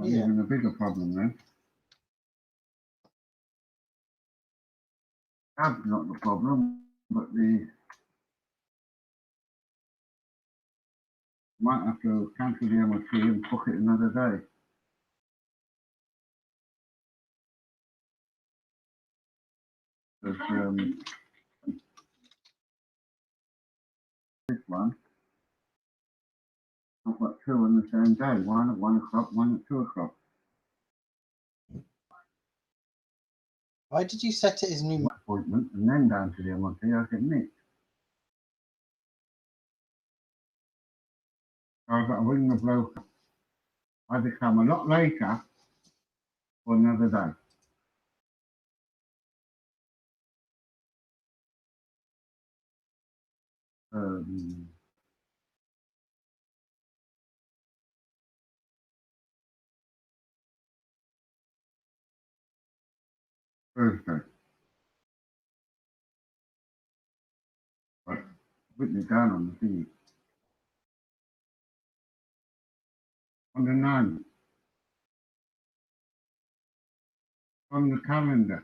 Even a bigger problem then. That's not the problem, but the might have to cancel the MOT and book it another day. Because this one, I've got two on the same day, one at 1 o'clock, one at 2 o'clock. Why did you set it as new Appointment and then down to the MOT, I get mixed. I've got to ring the bloke. I become a lot later for another day. Thursday. But written it down on the thing. On the 9th. On the calendar.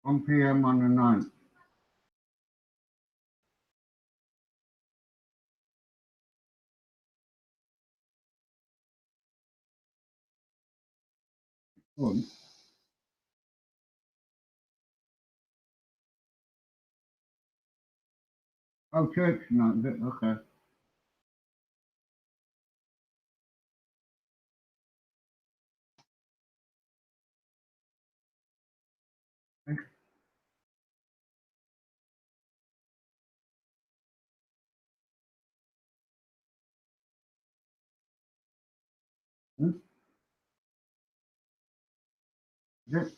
1 p.m. on the 9th. Good. Oh, church night, okay. Thanks. Yes.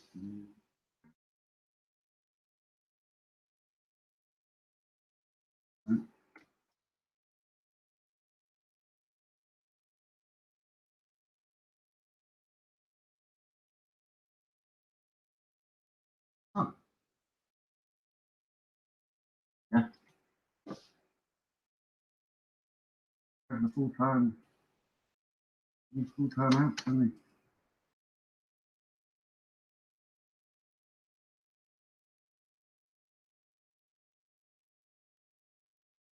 Oh. Yeah. The full-time out for me.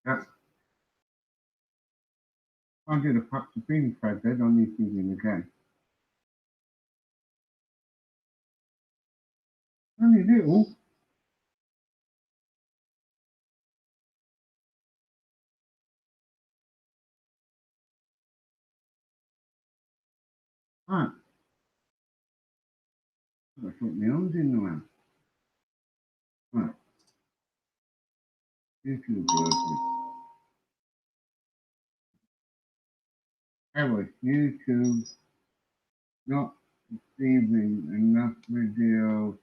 Yeah. I did a pack of beans fed dead on these thinking again. Only little. Right. I put my arms in the mouth. Right. YouTube working. Anyway, YouTube not receiving enough video.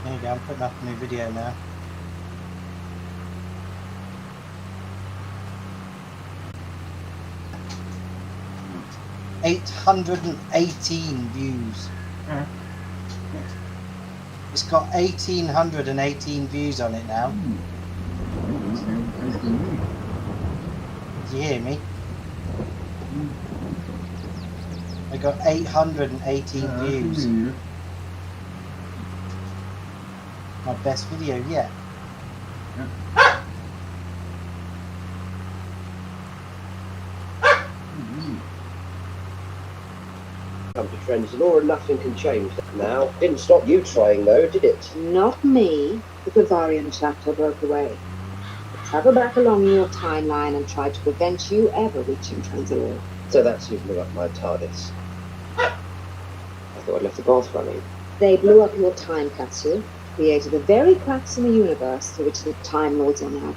There you go, I'm putting up a new video now. $818 views. Yeah. It's got 1,818 views on it now. Do you hear me? I got 818 views. My best video yet. Come to Trends Law and nothing can change that now. Didn't stop you trying though, did it? Not me. The Bavarian chapter broke away. I traveled back along your timeline and tried to prevent you ever reaching Trenzalore. So that's who blew up my TARDIS. I thought I'd left the bath running. They blew up your time capsule, created the very cracks in the universe through which the Time Lords are now.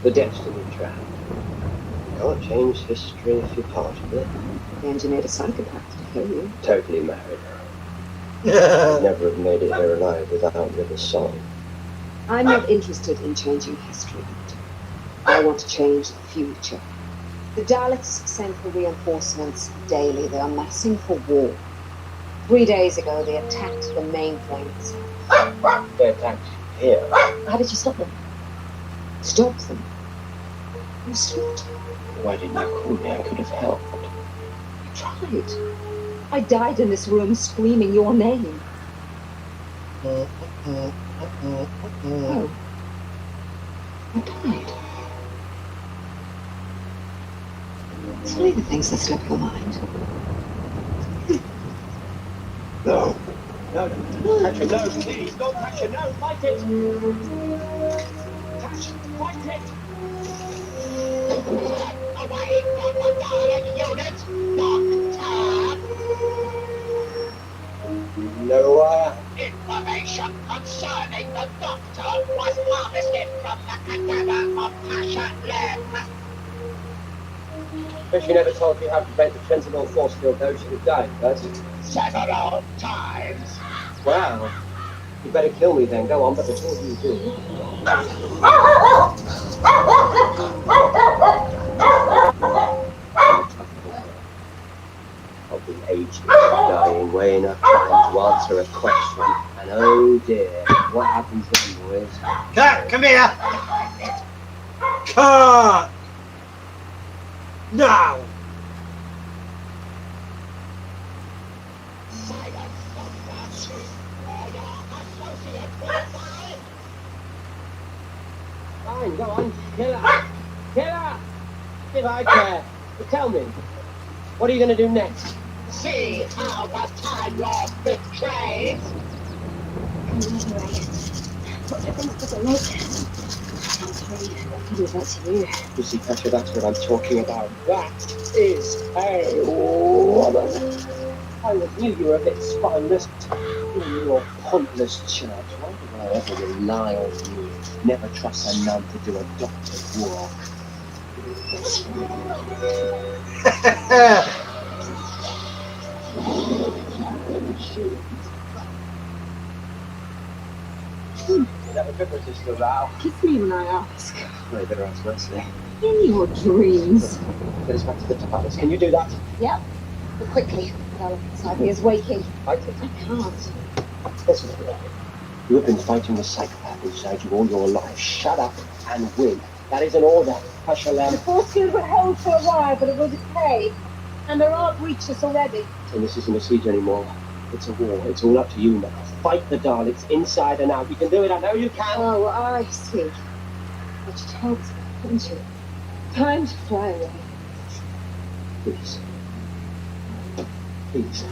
The destiny trap. You can't change history if you're part of it. They engineered a psychopath to kill you. Totally married. I'd never have made it here alive without River's song. I'm not interested in changing history. I want to change the future. The Daleks send for reinforcements daily. They are massing for war. 3 days ago, they attacked the main flanks. They attacked here. How did you stop them? Stop them? You stopped. Why didn't you call me? I could have helped. I tried. I died in this room screaming your name. Oh. I died. It's only the things that slip your mind. No. No, touch your nose, please. Don't touch your nose. Fight it. Touch. Fight it. Away from the Dalek unit, Doctor. No information concerning the Doctor was harvested from the cadaver of Pasha Lem. But she never told you how to prevent the Sentinel force field, though. She would die first. Several times. Wow. You better kill me then. Go on, but before you do. I've been aging, dying way enough time to answer a question. And oh dear, what happens then, boys? Cat, come here! Cat! Now! Fine, go on, kill her! Kill her! If I care. But tell me, what are you going to do next? See how the Time Lord betrays! You see, Petra, that's what I'm talking about. That is a woman. I always knew you were a bit spineless. You were a pointless church. Why would I ever rely on you? Never trust a nun to do a doctor's work. Never could resist the vow. Kiss me when I ask. No, you better ask nicely. In your dreams. Get us back to the TARDIS. Can you do that? Yep. But quickly. Dalek inside me is waking. I think. I can't. Listen to me. You have been fighting the psychopath inside you all your life. Shut up and win. That is an order. Hush, The Alam. force field will hold for a while, but it will decay. And there are breaches already. And this isn't a siege anymore. It's a war. It's all up to you now. Fight the Daleks inside and out. You can do it. I know you can. Oh, I see. But you told me, didn't you? Time to fly away. Please. Please.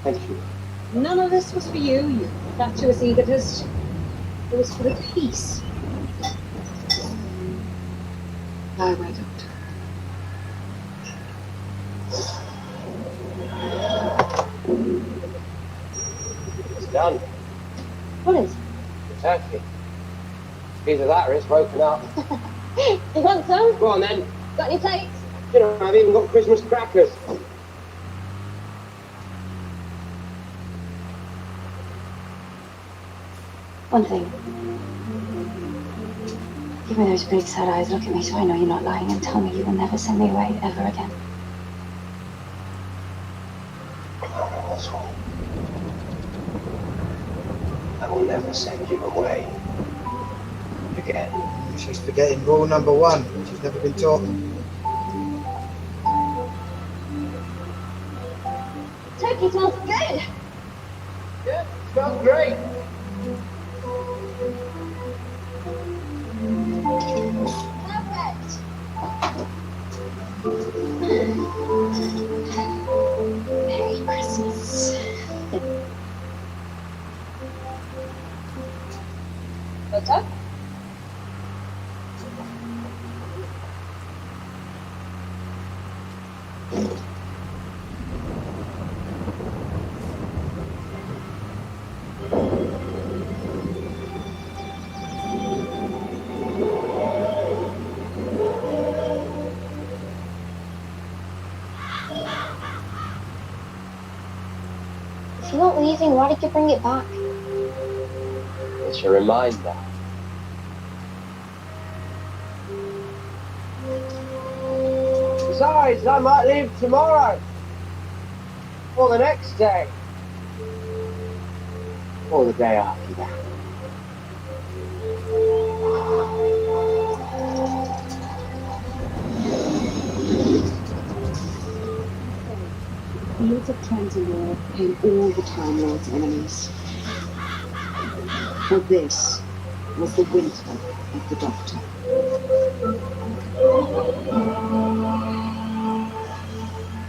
Thank you. None of this was for you, you fatuous egotist. It was for the peace. Fly away, Doctor. It's done. What is? The turkey. Either that or it's broken up. You want some? Go on then. Got any plates? You know, I've even got Christmas crackers. One thing. Give me those big sad eyes, look at me so I know you're not lying, and tell me you will never send me away ever again. I will never send you away. Again. She's forgetting rule number 1. She's never been taught. Turkey smells good. Yeah, smells great. Perfect. Merry Christmas. Doctor? If you're not leaving, why did you bring it back? It's a reminder. Besides, I might leave tomorrow. Or the next day. Or the day after that. Fields of Transalore became all the Time Lord's enemies. For this was the winter of the Doctor.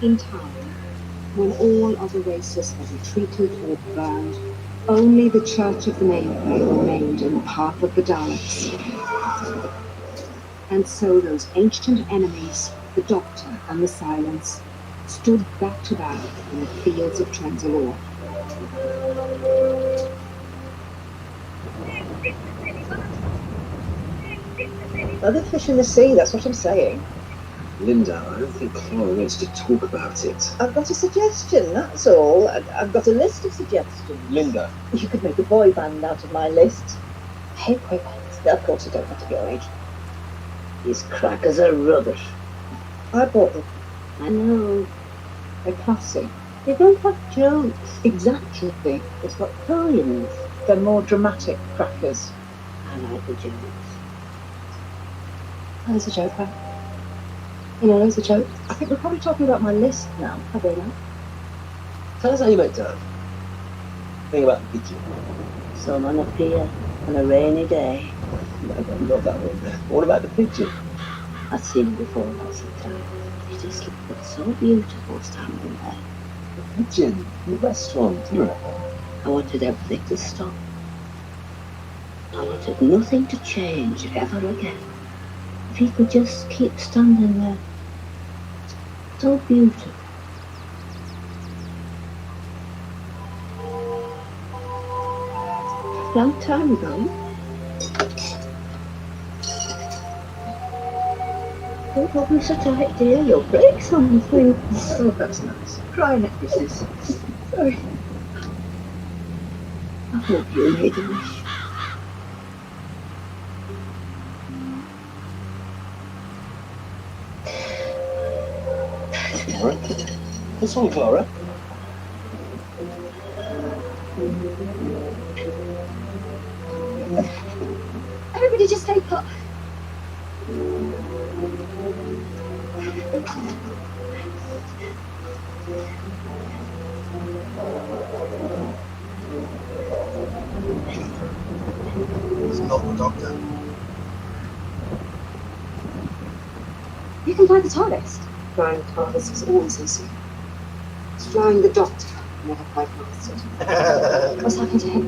In time, when all other races had retreated or burned, only the Church of the Mainframe remained in the path of the Daleks. And so those ancient enemies, the Doctor and the Silence, stood back to back in the fields of Transalore. Other fish in the sea, that's what I'm saying. Linda, I don't think Clara wants to talk about it. I've got a suggestion, that's all. I've got a list of suggestions. Linda. You could make a boy band out of my list. I hate boy bands. Of course you don't have to be your age. These crackers are rubbish. I bought them. I know. They're classy. They don't have jokes. Exactly. It's got lines. They're more dramatic crackers. I like the jokes. Oh, there's a joke, right? You know, there's a joke. I think we're probably talking about my list now. Have they now? Tell us how you make time. Think about the pigeon. Sun on a pier on a rainy day. No, not that one. What about the pigeon? I've seen it before lots of times. It just looked so beautiful standing there. The pigeon in the restaurant, do you remember? I wanted everything to stop. I wanted nothing to change ever again. If he could just keep standing there. So beautiful. Long time ago. Don't hold me so tight, dear. You'll break something. Oh, that's nice. Cry necklaces. Sorry. I hope you made a wish. Clara? What's wrong, Clara? Everybody just stay put. It's not the Doctor. You can fly the TARDIS. Flying the TARDIS was always easy. It's flying the Doctor. Never quite mastered. What's happened to him?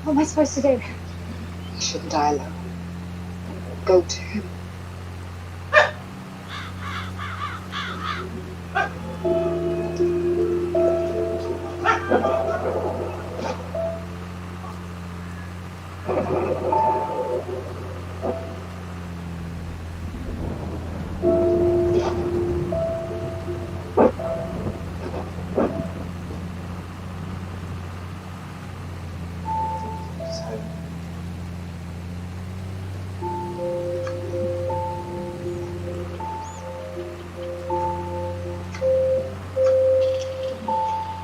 What am I supposed to do? He shouldn't die alone. Go to him.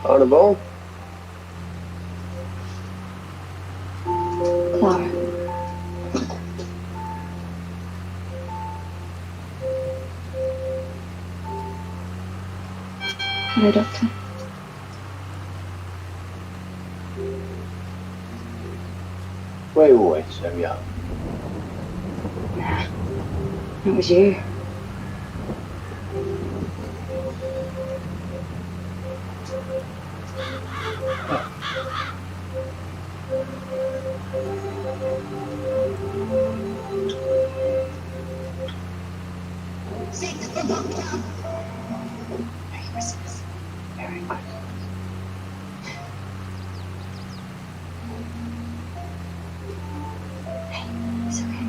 On a ball? Clara. Hello, Doctor. Were you always so young? Nah. It was you. Merry Christmas. Merry Christmas. Hey, it's okay.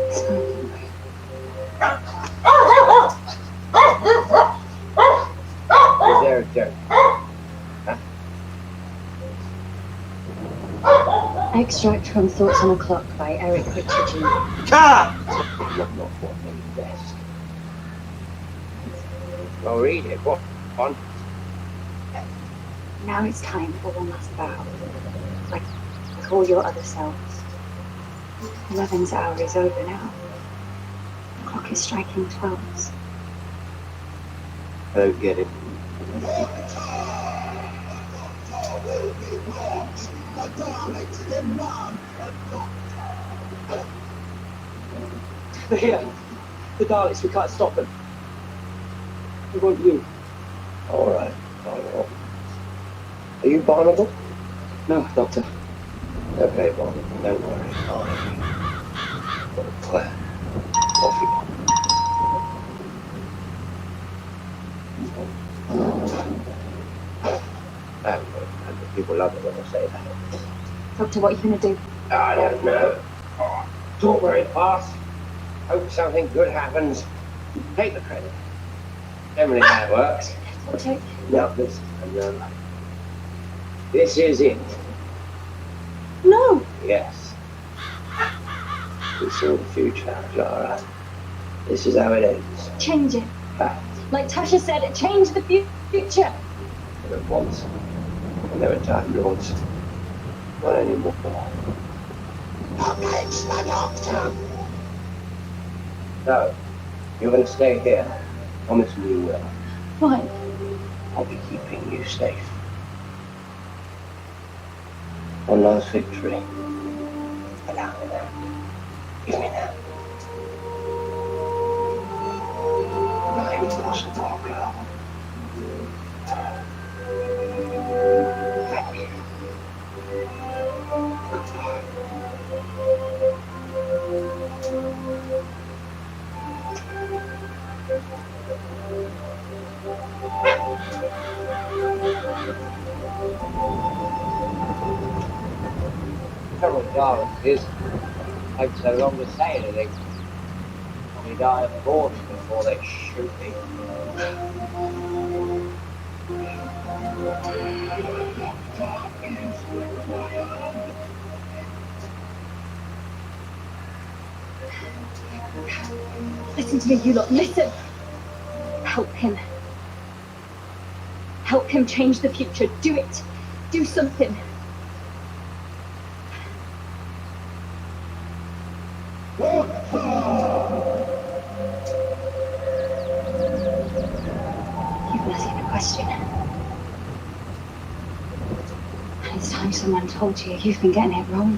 It's fine. Don't worry. joke. Extract from Thoughts on a Clock by Eric Richard Jr. Not what they best. Well, read it. What on? Now it's time for one last vow. Like all your other selves. 11's hour is over now. The clock is striking 12s. I don't get it. They're here. The Daleks, we can't stop them. We want you. All right. Are you Barnable? No, Doctor. Okay, Barnable. Don't worry. I've got a plan. Off you go. People love it when I say that. Doctor, what are you going to do? I don't know. Don't worry, boss. Hope something good happens. Take the credit. Generally how it works. Okay. Now, listen, this is it. No! Yes. We saw the future, Clara. This is how it ends. Change it. Fact. Like Tasha said, change the future. There were once, and there were Time Lords. Not anymore. No, you're going to stay here. Promise me you will. Why? I'll be keeping you safe. One last victory. Allow me that. Give me that. I'm impossible, girl. Thank you. Goodbye. Trouble with Daleks is, takes so long to say anything. We die of boredom before they shoot me. Listen to me, you lot. Listen. Help him. Help him change the future. Do it. Do something. You've been asking a question. And it's time someone told you you've been getting it wrong.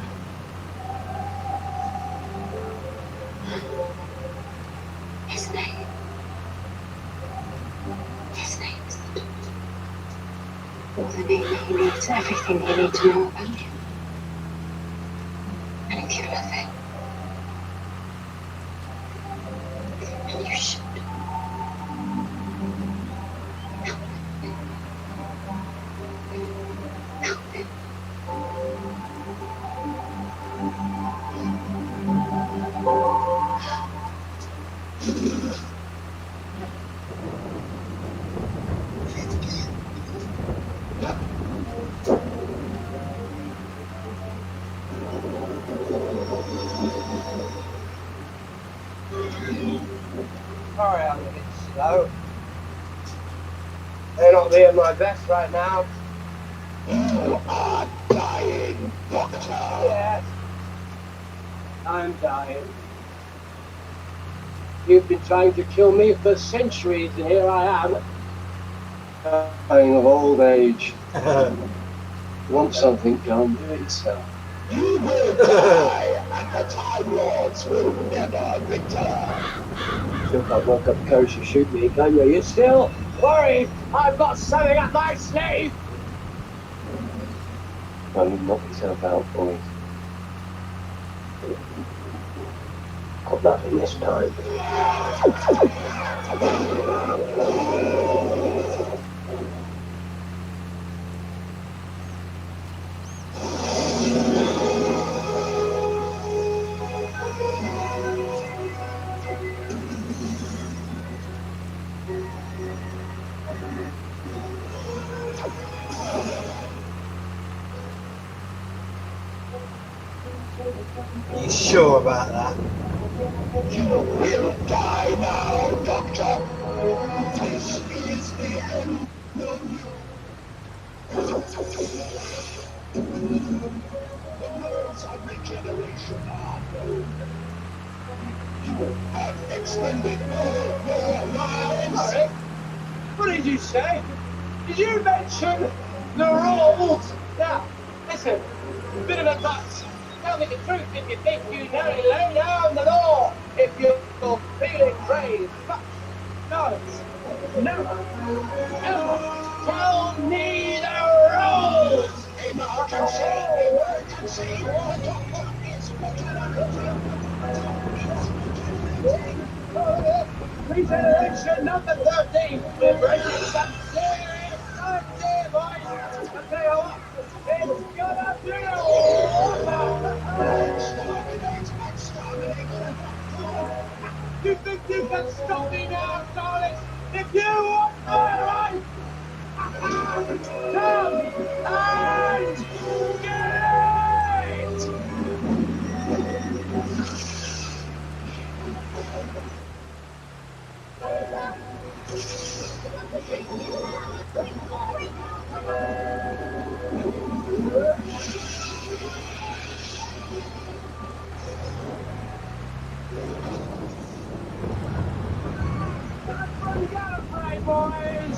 His name. His name is the Doctor. All the name that he needs, everything you need to know about him. And if you love him, and you should. Help him. Sorry, I'm a bit slow. They're not being my best right now. You are dying, Doctor. Yes. I'm dying. You've been trying to kill me for centuries, and here I am. Dying of old age. Want something done, do it yourself. You will die, and the Time Lords will never return. Still can't walk up the coast and shoot me, can you? You're still worried I've got something up my sleeve? Well, you knock yourself out, boys. Got nothing this time. You sure about that? You will die now, Doctor. This is the end of you. The words of regeneration are known. You have expended all your lives. Sorry? What did you say? Did you mention the rules? Now, listen, bit of advice. Tell me the truth if you think you know it. Lay down the law if you're feeling crazed. But no, never, ever tell me the rules. Emergency! The doctor is Regeneration number 13. We're breaking some serious times here, boys. I tell you what, it's gonna be a You think you can stop me now, darling? If you want my life, come and get it! That's what you gotta pray, boys!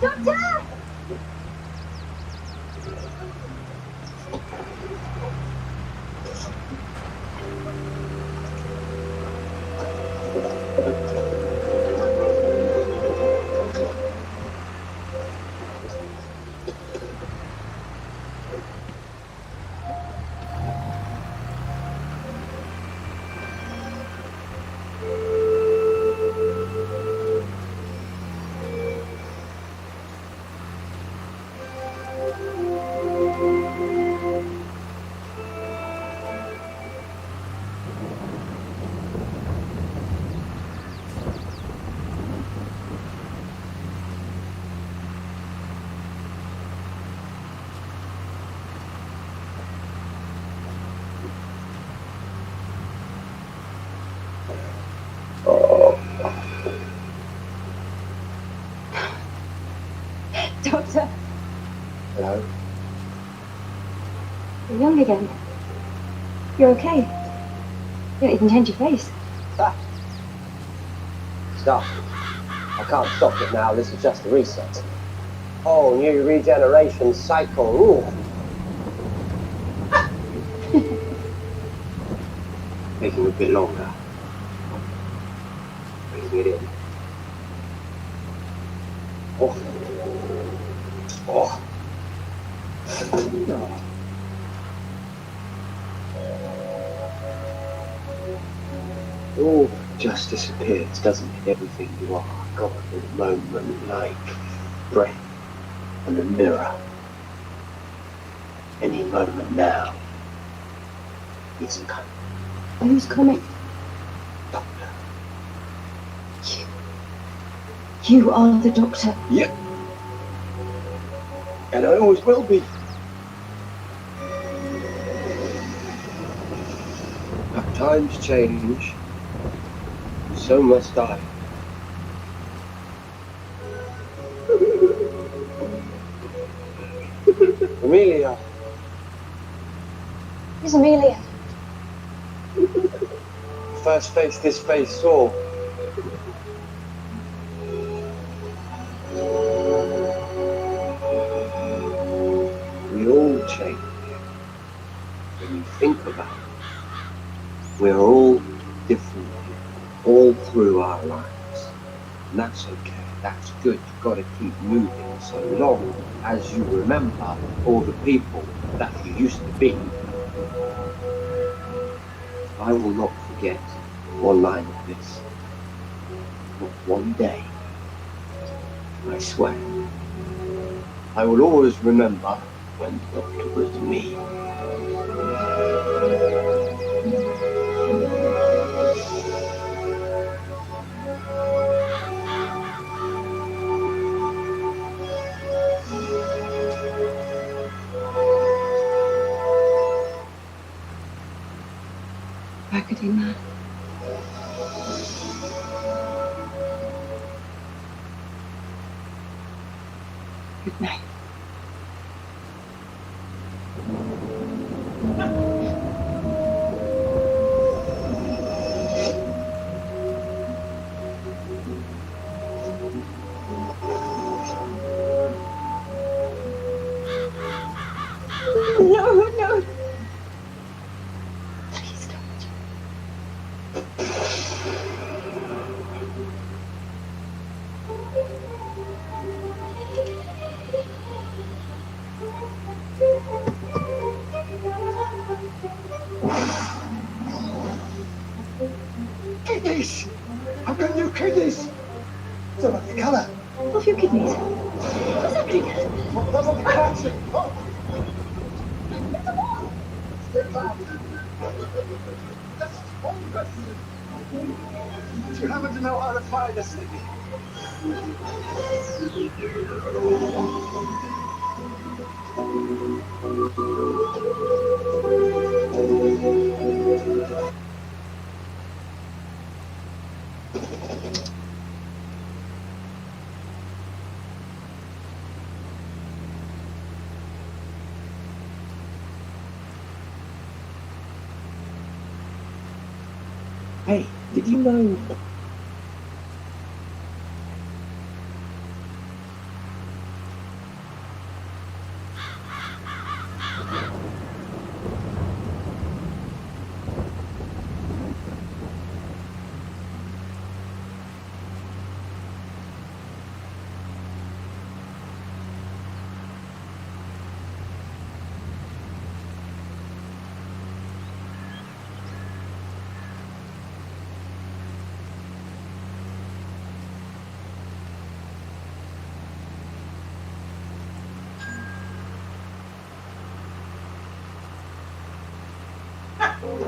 Doctor! Doctor, Hello? you're young again. You're okay. You don't even change your face. Stop. Stop. I can't stop it now. This is just a reset. Oh, new regeneration cycle. Ooh. Taking a bit longer. Breathing it in. Oh. Oh. It all just disappears, doesn't it? Everything you are. God, in a moment, like breath and a mirror. Any moment now. He's coming. Who's coming? Doctor. You are the Doctor. Yep. And I always will be. But times change, and so must I. Amelia. Who's Amelia? First face this face saw. We all change when we think about it, we're all different people, all through our lives. And that's okay, that's good. You've got to keep moving so long as you remember all the people that you used to be. I will not forget one line of this. Not one day. I swear. I will always remember when it was me. Raggedy Man. Good night. No, no. Please don't. Kidneys! I've got new kidneys! It's a lovely colour. Off your kidneys. What's happening? That's a classic! Oh. That's bonkers! Do you happen to know how to find this thing? Hey, did you know?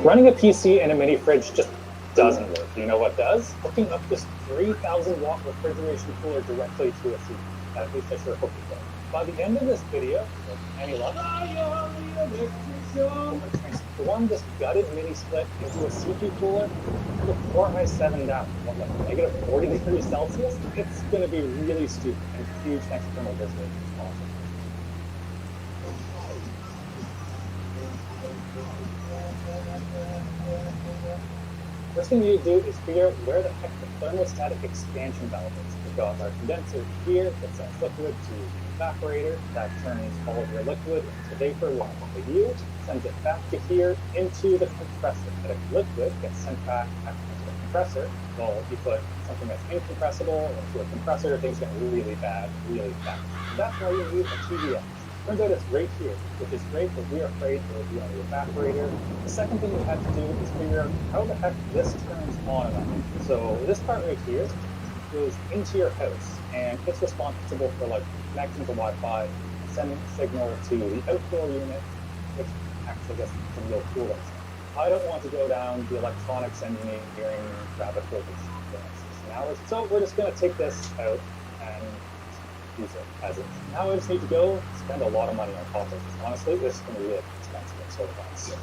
Running a PC in a mini fridge just doesn't work. You know what does? Hooking up this 3,000 watt refrigeration cooler directly to a CPU. At least I sure hope it does. By the end of this video, with any luck, transform this gutted mini split into a CPU cooler with a Core i7 down at like negative 40 degrees Celsius. It's going to be really stupid. And huge thanks to Thermal Visitor. It's awesome. First thing you need to do is figure out where the heck the thermostatic expansion valve is. We've got our condenser here that sends liquid to the evaporator. That turns all of your liquid into vapor along with the yield, sends it back to here into the compressor. That liquid gets sent back into the compressor. Well, if you put something that's incompressible into a compressor, things get really bad, really fast. And that's why you need a TDS. Turns out it's right here, which is great, but we are afraid it will be on the evaporator. The second thing we have to do is figure out how the heck this turns on and off. So this part right here goes into your house, and it's responsible for like connecting to Wi-Fi, sending a signal to the outdoor unit, which actually gets some real cool ones. I don't want to go down the electronics engineering rabbit hole so we're just going to take this out and use it as is. Now I just need to go spend a lot of money on copper. Honestly, this is going to be really expensive and sort of nice.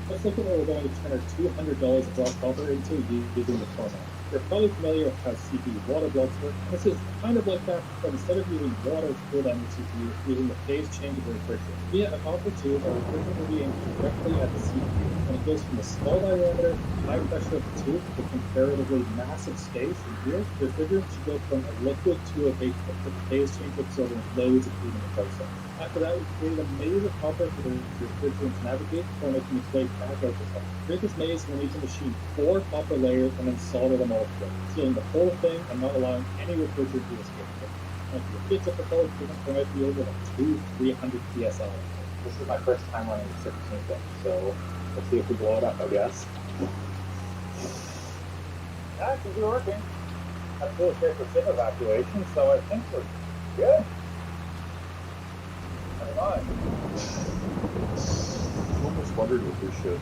Let's look at what we're going to turn our $200 of raw copper into using the format. You're probably familiar with how CPU water belts work. This is kind of like that, but instead of using water to cool down the CPU, using the phase change of the refrigerant. Via a copper tube, the refrigerant will be aimed directly at the CPU. When it goes from the small diameter, high pressure of the tube to comparatively massive space in here, the refrigerant should go from a liquid to a vapor, but the phase change will absorb loads of heat in the process. After that, we created a maze of copper for the constituents to navigate before making its way back out the site. Create this maze will need to machine 4 copper layers and then solder them all together, sealing the whole thing and not allowing any refrigerant to escape it. And if you get difficult, there might be over like 200-300 PSI. This is my first time running the 16 thing, so let's see if we blow it up, I guess. That should be working. That's really great for ship evacuation, so I think we're good. I almost wondered if we should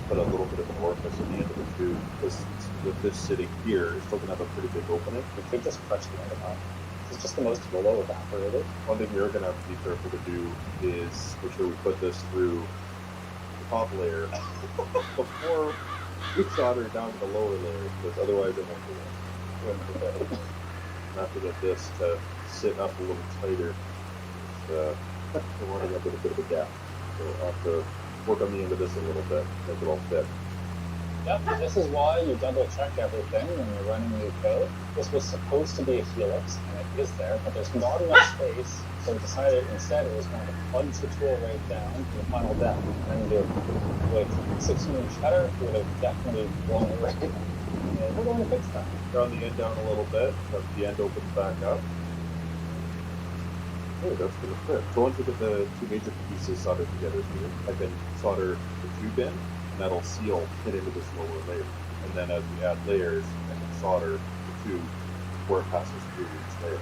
put a little bit of an orifice at the end of the tube, because with this sitting here, it's still going to have a pretty big opening. We could just crush the end of it. It's just the most below evaporated. One thing you're going to have to be careful to do is make sure we put this through the top layer before we solder it down to the lower layer, because otherwise it won't go in. And have to get this to sit up a little tighter. We're running up with a bit of a gap. So I'll have to work on the end of this a little bit, make it all fit. Yep, this is why you double check everything when you're running new code. This was supposed to be a helix, and it is there, but there's not enough space, so we decided instead it was going to plunge the tool right down to the final depth. And with 16-inch header, we would have definitely blown it right. And we're going to fix that. Round the end down a little bit, so the end opens back up. Oh, that's going to fit. So once we get the 2 major pieces soldered together here, I can solder the tube in, and that'll seal fit into this lower layer. And then as we add layers, I can solder the tube where it passes through each layer.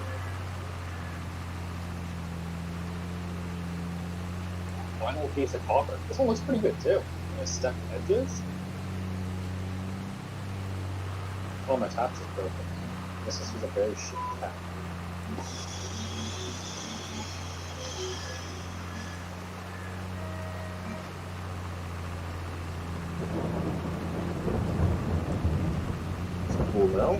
Final piece of copper. This one looks pretty good too. Nice step edges. Oh, my taps is broken. This is a very shit tap. Cool now.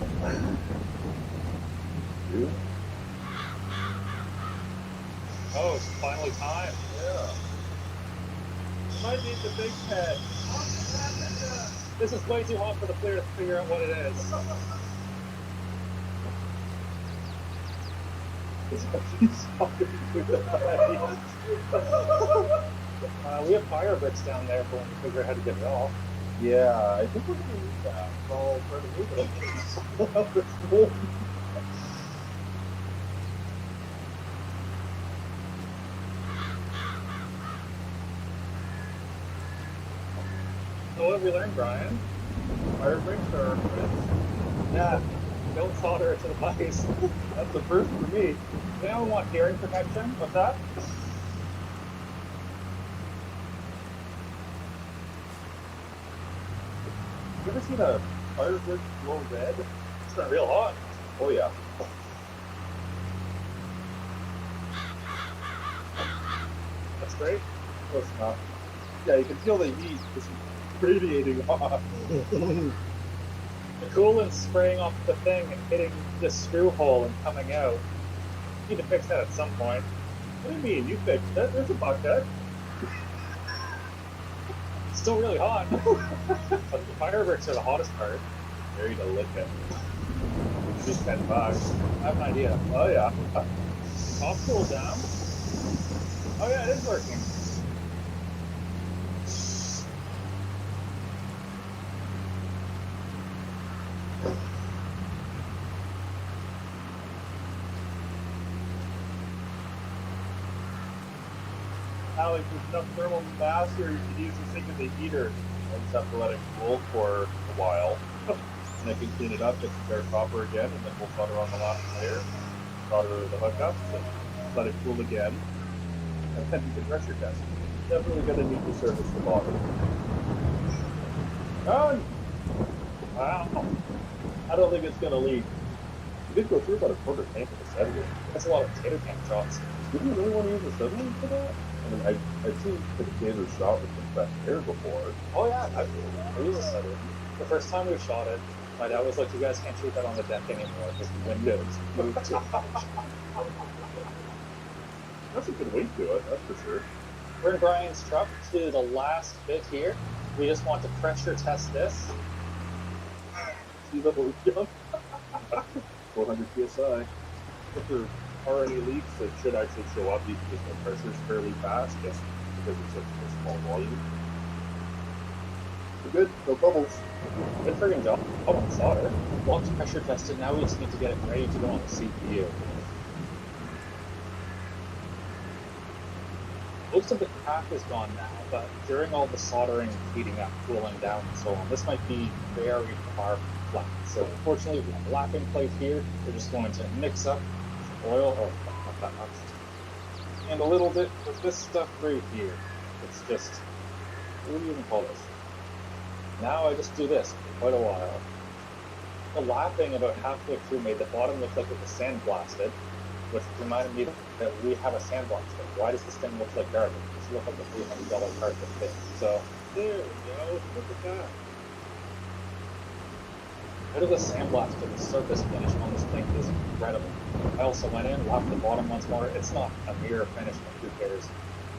Oh, it's finally time. Yeah. Might need the big head. This is way too hot for the player to figure out what it is. We have fire bricks down there for when we figure out how to get it off. Yeah, I think we're going to use that. I'll try to move it. So what have we learned, Brian? Fire bricks are friends. Yeah, don't solder it to the pipes. That's the first for me. Does anyone want hearing protection? What's that? You ever seen a fire brick glow red? It's been real hot. Oh yeah. That's great. Close enough. Yeah, you can feel the heat just radiating off. The coolant spraying off the thing and hitting the screw hole and coming out. Need to fix that at some point. What do you mean? You fixed it? There's a bucket. It's still really hot. But the fire bricks are the hottest part. Ready to lick it. Just $10. I have an idea. Oh yeah. Top cool down. Oh yeah, it is working. Alex, there's enough thermal mass here, you can use this thing as a heater. I just have to let it cool for a while. And I can clean it up, get some bare copper again, and then we'll solder on the last layer. Solder the hookups, and let it cool again. And then you can pressure test. Definitely going to need to service the bottom. Oh! Wow. I don't think it's going to leak. You did go through about a quarter tank of acetylene. That's a lot of potato can shots. Did you really want to use acetylene for that? I mean, I've seen potatoes shot with compressed air before. Oh yeah, I use a study. The first time we shot it, my dad was like, "You guys can't shoot that on the deck anymore because the windows moved too much." That's a good weight to it, that's for sure. We're in Brian's truck to the last bit here. We just want to pressure test this. See that what we've done? 400 psi. After are any leaks that should actually show up because the pressure is fairly fast, just because it's such a small volume. We're good, no bubbles. Good friggin' job on solder. Block's pressure tested, now we just need to get it ready to go on the CPU. Most of the crack is gone now, but during all the soldering, heating up, cooling down, and so on, this might be very far from flat. So unfortunately, we have a lapping plate here. We're just going to mix up some oil, or not that much, and a little bit of this stuff right here. It's just, what do you even call this? Now I just do this for quite a while. The lapping about halfway through made the bottom look like it was sandblasted, which reminded me that we have a sandblaster. Why does this thing look like garbage? It should look like a $300 carpet thing. So, there we go. Look at that. Out of the sandblaster, the surface finish on this thing is incredible. I also went in, lapped the bottom once more. It's not a mirror finish, but who cares?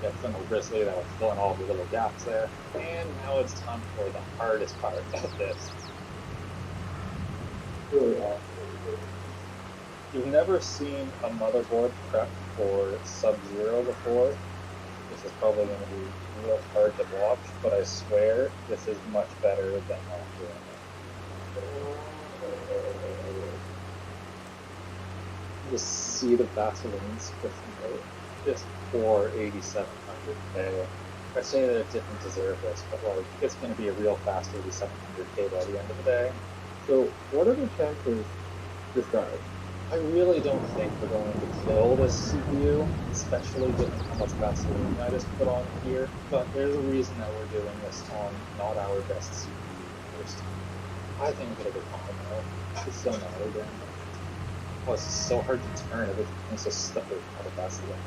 Got Thermal Grizzly that was filling all the little gaps there. And now it's time for the hardest part of this. You've never seen a motherboard prep for Sub-Zero before. This is probably going to be real hard to watch, but I swear this is much better than not doing it. Just see the Vaseline scription rate. Just for 8700K. I say that it didn't deserve this, but like, it's going to be a real fast 8700K by the end of the day. So, what are the chances this dies? I really don't think we're going to kill this CPU, especially given how much Vaseline I just put on here, but there's a reason that we're doing this on not our best CPU first. I think it'll be fine though. It's so not again. Plus, it's so hard to turn, everything's so stuck out of Vaseline.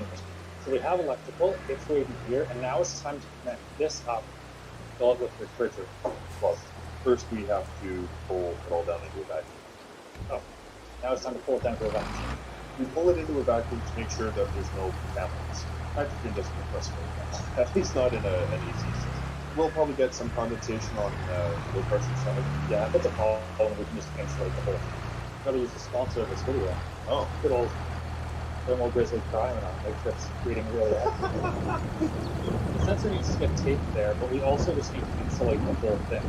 So we have electrical, it's waiting here, and now it's time to connect this up, fill it with refrigerant. Well, first we have to pull it all down into a vacuum. Oh, now it's time to pull it down to a vacuum. We pull it into a vacuum to make sure that there's no contaminants. Nitrogen doesn't compress very well, at least not in an easy system. We'll probably get some condensation on low pressure side. Yeah, if it's a problem, we can just insulate the whole thing. Gotta use the sponsor of this video. Oh, good old Thermal Grizzly Cryonaut. Make sure it's reading really well. The sensor needs to get taped there, but we also just need to insulate the whole thing.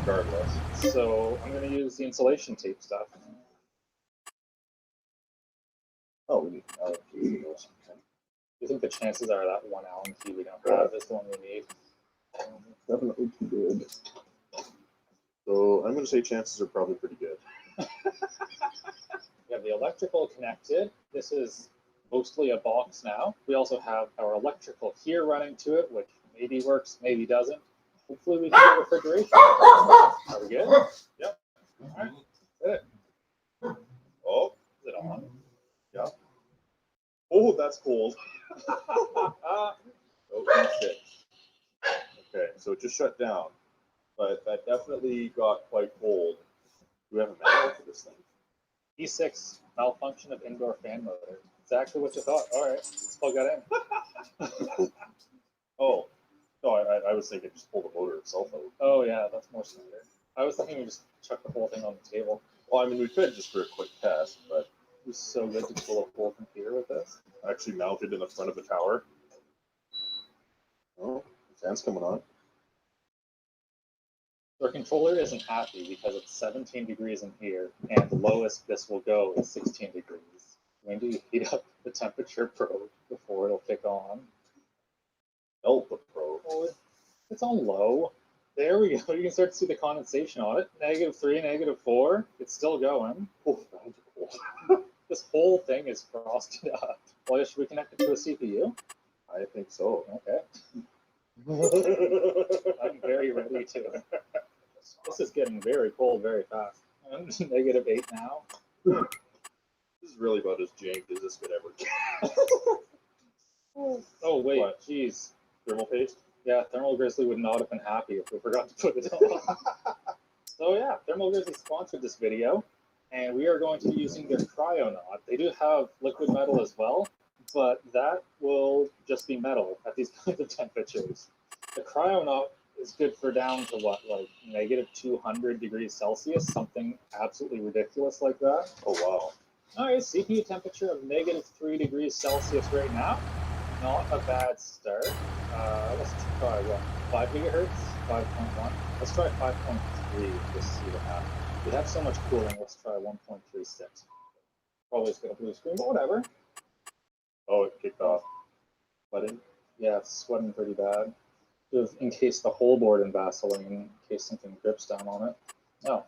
Regardless. So I'm going to use the insulation tape stuff. Oh, we need Allen key or something. Do you think the chances are that one Allen key we don't have is the one we need? Definitely too good. So I'm going to say chances are probably pretty good. We have the electrical connected. This is mostly a box now. We also have our electrical here running to it, which maybe works, maybe doesn't. Hopefully we can get refrigeration. Are we good? Yep. All right. That's it. Oh, is it on? Yeah. Oh, that's cold. Oh, shit. Okay, so it just shut down. But that definitely got quite cold. Do we have a manual for this thing? E6, malfunction of indoor fan motor. Exactly what you thought. All right, let's plug that in. Oh, no, I was thinking just pull the motor itself out. Oh, yeah, that's more standard. I was thinking we just chuck the whole thing on the table. Well, I mean, we could just for a quick test, but It was so good to pull a full computer with this. actually mounted in the front of the tower. Oh, the fan's coming on. Our controller isn't happy because it's 17 degrees in here, and the lowest this will go is 16 degrees. When do you heat up the temperature probe before it'll kick on? Melt the probe. Oh, it's on low. There we go. You can start to see the condensation on it. -3, -4. It's still going. Oh, cool. This whole thing is frosted up. Well, should we connect it to a CPU? I think so. Okay. I'm very ready to. This is getting very cold very fast. I'm -8 now. This is really about as janked as this could ever get. Oh, wait, What? jeez. Thermal paste? Yeah, Thermal Grizzly would not have been happy if we forgot to put it on. So yeah, Thermal Grizzly sponsored this video, and we are going to be using their Cryonaut. They do have liquid metal as well, but that will just be metal at these kinds of temperatures. The Cryonaut is good for down to what, like -200 degrees Celsius, something absolutely ridiculous like that. Oh, wow. Alright, CPU temperature of -3 degrees Celsius right now. Not a bad start. Let's try what? 5 gigahertz? 5.1? Let's try 5.3 just to see what happens. We have so much cooling, let's try 1.36. Probably just got a blue screen, but whatever. Oh, it kicked off. Sweating? Yeah, it's sweating pretty bad. Just encased the whole board in Vaseline in case something drips down on it. Oh,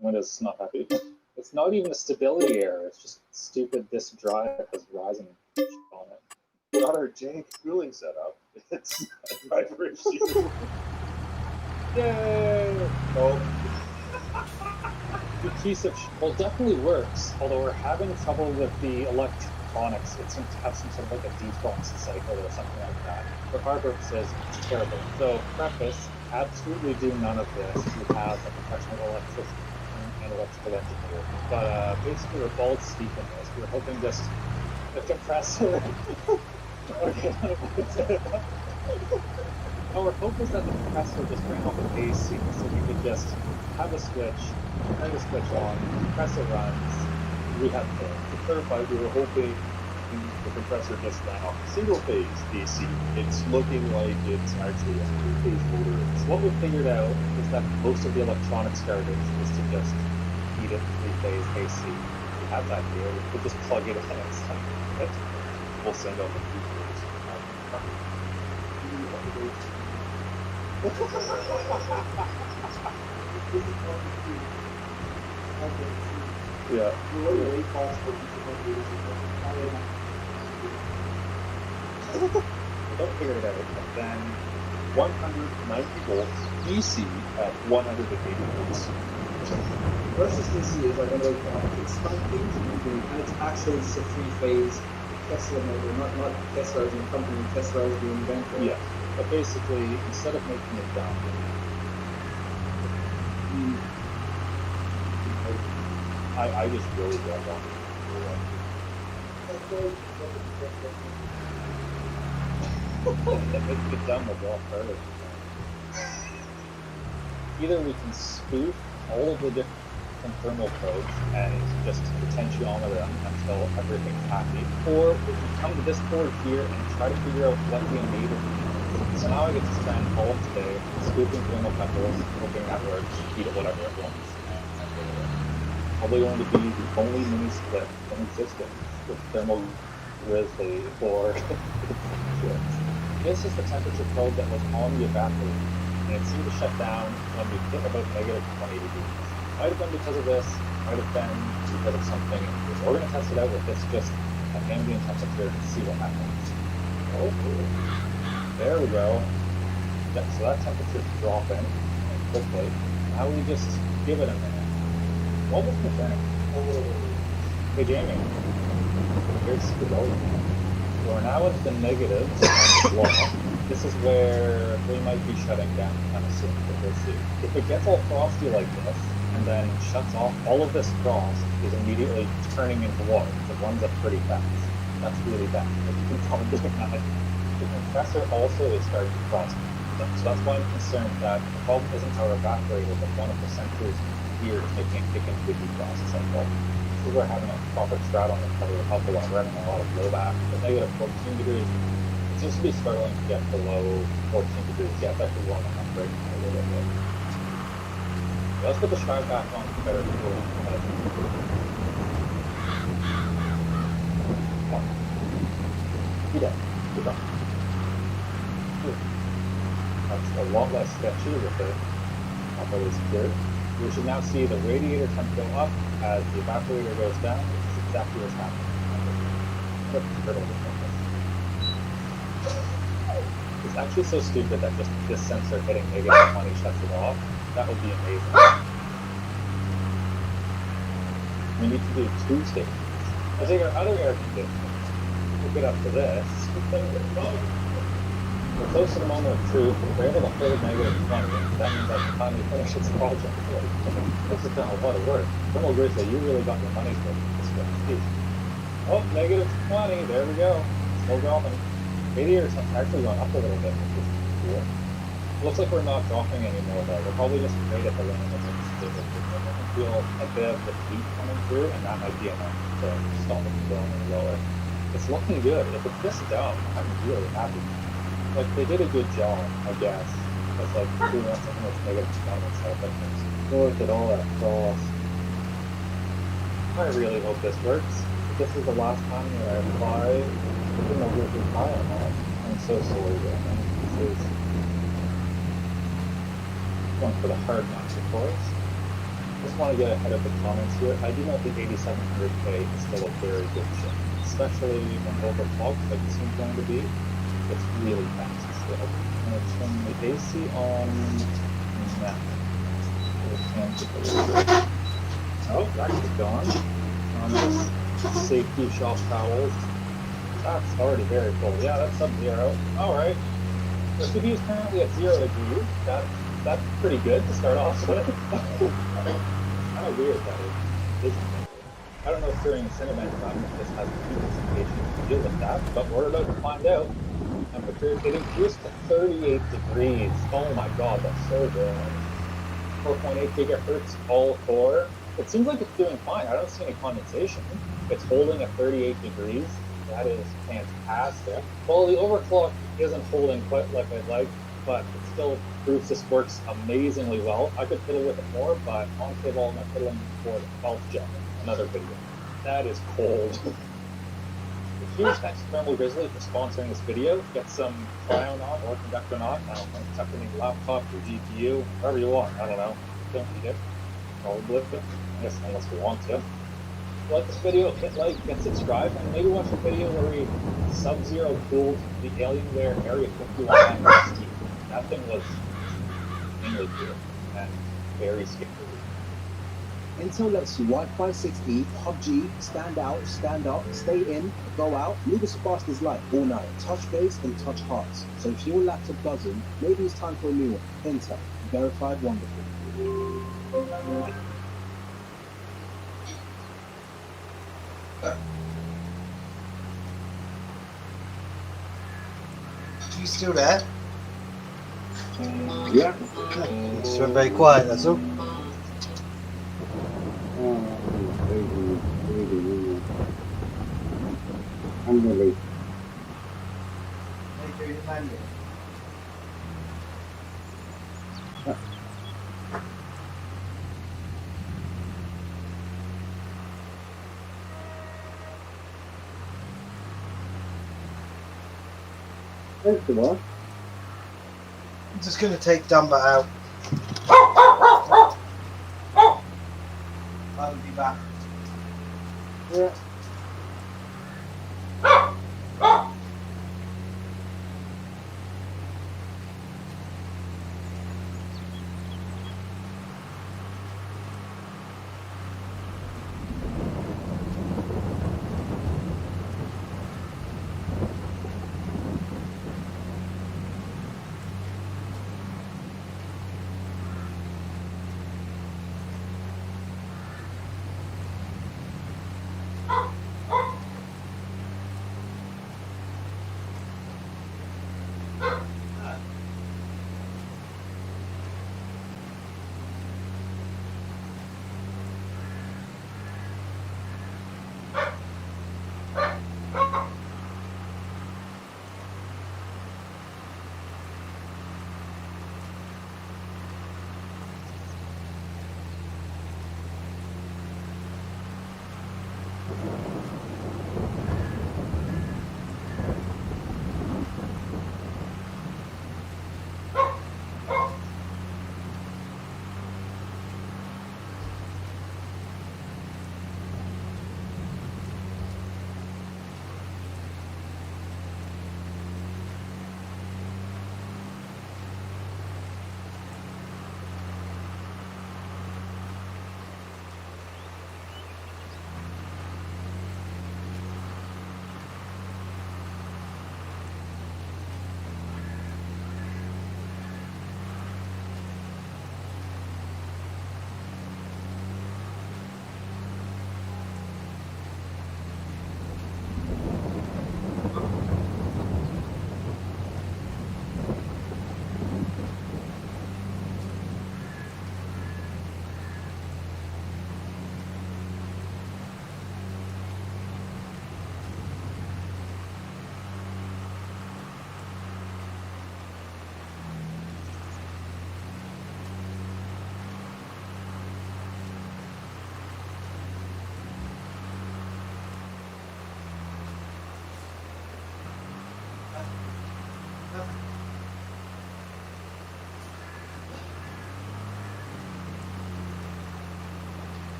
Windows is not happy. It's not even a stability error, it's just stupid disk drive that has Ryzen on it. We got our jank cooling setup. It's a driver issue. Yay! Oh. The piece of well, it definitely works, although we're having trouble with the electronics. It seems to have some sort of like a defrost cycle or something like that. For our purposes, it's terrible. So, preface, absolutely do none of this. You have a professional electrician and electrical engineer. But basically, we're bald speaking this. We're hoping just the compressor. Okay, our hope is that the compressor will just bring off the AC, so we could just have a switch, turn the switch on, the compressor runs, we have to. To clarify, we were hoping the compressor just ran off single phase AC. It's looking like it's actually a three-phase motor. So what we figured out is that most of the electronics garbage is to just feed it three-phase AC. We have that here, we could just plug it in and send it. We'll send out the three-phase. Yeah. Don't figure it out, but then 190 volts DC at 180 volts. Versus DC is like another it's something and it's actually just a three-phase Tesla motor, not Tesla as a company, Tesla as the inventor. Yeah, but basically, instead of making it down, I just really don't want it makes it down the wall further. Either we can spoof all of the different thermal probes and just potentiometer them until everything's happy, or we can come to this board here and try to figure out what we need. So now I get to spend all of today spoofing thermal couples, hoping that works, feed it whatever it wants. Probably going to be the only mini split in existence with thermal grizzly or this is the temperature probe that was on the evaporator, and it seemed to shut down when we hit about -20 degrees. Might have been because of this, might have been because of something. So we're going to test it out with this just at ambient temperature and see what happens. Oh, there we go. So that temperature's dropping quickly. Now we just give it a minute. What was the thing? Hey Jamie, here's the goal. So we're now at the negatives and the low. This is where we might be shutting down kind of soon, but we'll see. If it gets all frosty like this, and then shuts off, all of this frost is immediately turning into water. It runs up pretty fast. That's really bad. As you can tell, the compressor also is starting to frost. So that's why I'm concerned that the problem isn't our evaporator, but one of the sensors here is making it kick into the defrost cycle. This is where having a proper strat on the cover will help a lot. We're having a lot of blowback. At -14 degrees, it seems to be struggling to get below 14 degrees. Yeah, it's actually warming up right now a little bit. Let's put the shroud back on for better cooling. Good. That's a lot less sketchy with it. Although it's good. We should now see the radiator temp go up as the evaporator goes down, which is exactly what's happening. It's actually so stupid that just this sensor hitting -20 shuts it off. That would be amazing. We need to do 2 stations. I take our other air conditioner, hook it up to this. We're close to the moment of truth. We're able to hold -20. That means I can finally finish this project. This has done a lot of work. Thermal Grizzly, you really got your money's worth this way. Oh, -20. There we go. Still dropping. Radiator's actually going up a little bit, which is cool. Looks like we're not dropping anymore though. We're probably just right at the limit of the stable. I can feel a bit of the heat coming through, and that might be enough to stop it from going any lower. It's looking good. If it's this dumb, I'm really happy. Like, they did a good job, I guess. It's like, who wants something that's negative comments out there? Look at all that cross. I really hope this works. If this is the last time that I apply, I don't know if it's high or not. I'm so sorry, man. This is going for the hard match, of course. Just want to get ahead of the comments here. I do know the 8700K is still a very good ship, especially when overclocked like this one's going to be. It's really fast still. I'm going to turn the AC on now. Oh, that's gone. On this safety shop towels. That's already very cool. Yeah, that's sub-zero. Alright. The CPU is currently at 0 degrees. That's pretty good to start off with. Kind of weird that it isn't. I don't know if during Cinnamon time this has heat dissipation to deal with that, but we're about to find out. Temperature, it increased to 38 degrees. Oh my god, that's so good. 4.8 gigahertz all core. It seems like it's doing fine. I don't see any condensation. It's holding at 38 degrees. That is fantastic. Well, the overclock isn't holding quite like I'd like, but it still proves this works amazingly well. I could fiddle with it more, but on table I'm fiddling for the 12th gen. Another video. That is cold. Huge thanks to Thermal Grizzly for sponsoring this video. Get some Cryon on or Conductor on. I don't know, tuck it in your laptop, your GPU, wherever you want. I don't know. Don't need it. Probably. I guess unless you want to. Like this video, hit like, get subscribed, and maybe watch a video where we sub-zero cooled the Alienware Area 51 Steam. That thing was extremely cool and very scary. Intel lets you Wi-Fi 6E, PUBG, stand out, stand up, stay in, go out, move as fast as light all night, touch base and touch hearts. So if your laptop doesn't, maybe it's time for a new one. Intel, verified wonderful. Are you still there? Yeah. It's been very quiet, that's all. Unbelievable. Thanks a lot. I'm just going to take Dumbo out. I'll be back. Yeah.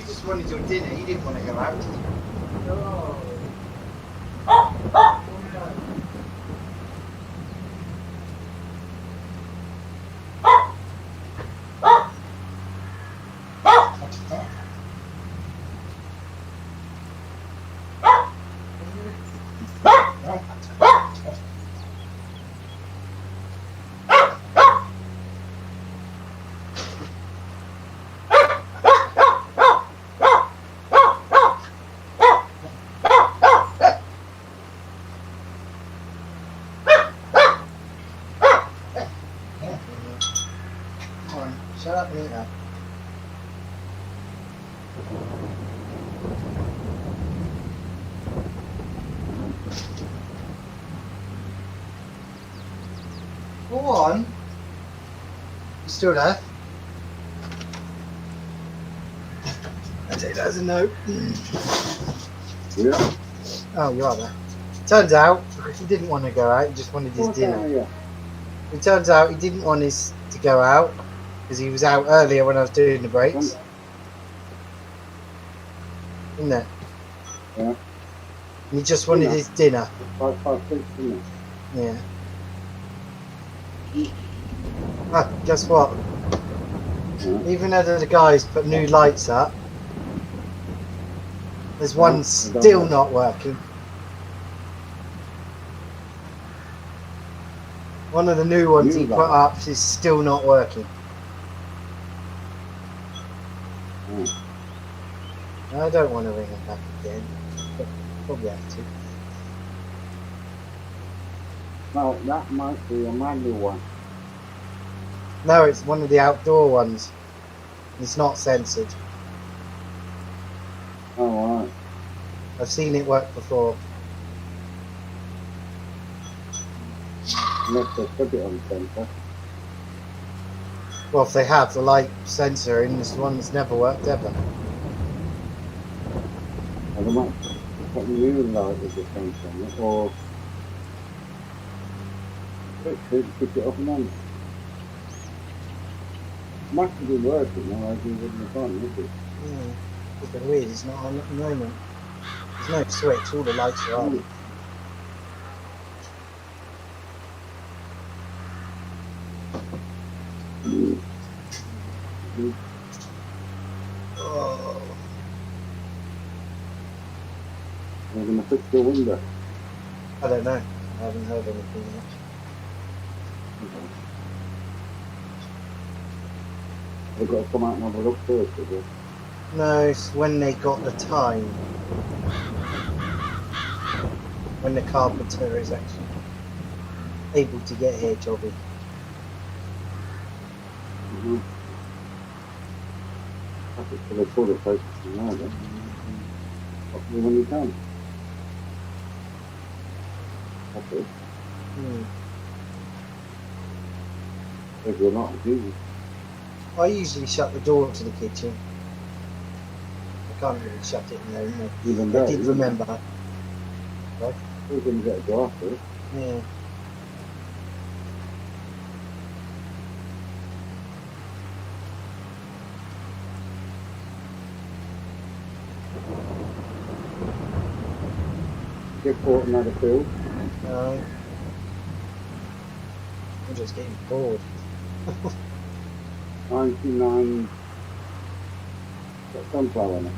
just wanted your dinner. You didn't want to go out. No. Come on, shut up and eat that. Go on. You still there? I take that as a no. Yeah. Oh, you are there. Turns out he didn't want to go out. He just wanted his dinner. It turns out he didn't want his to go out because he was out earlier when I was doing the breaks. Isn't it? Yeah. He just wanted his dinner. 556, isn't it? Yeah. Ah, guess what? Yeah. Even though the guys put new lights up, there's one still not working. One of the new ones he put up is still not working. I don't want to ring him back again, but probably have to. No, that might be a manual one. No, it's one of the outdoor ones. It's not censored. Oh, right. I've seen it work before. Unless they put it on sensor. Well, if they have the light sensor in, this one's never worked ever. Or they might put new light with the sensor on it, or pick it up and on. Must have been working, otherwise we wouldn't have gone, would it? Yeah, it's a bit weird, it's not on at the moment. There's no switch, all the lights are on. Oh. They're going to fix the window. I don't know. I haven't heard anything yet. They've got to come out and have a look first, is it? No, it's when they got the time. When the carpenter is actually able to get here, Jobby. Mm-hmm. That's it, so they put it focusing now, then. Hopefully when you can. That's it. There's a lot of easy. I usually shut the door to the kitchen. I can't really shut it now. Even I better, did isn't it? remember. Right? We're going to get a door first. Yeah. Get caught in another field. No. I'm just getting bored. 99. Got sunflower in it.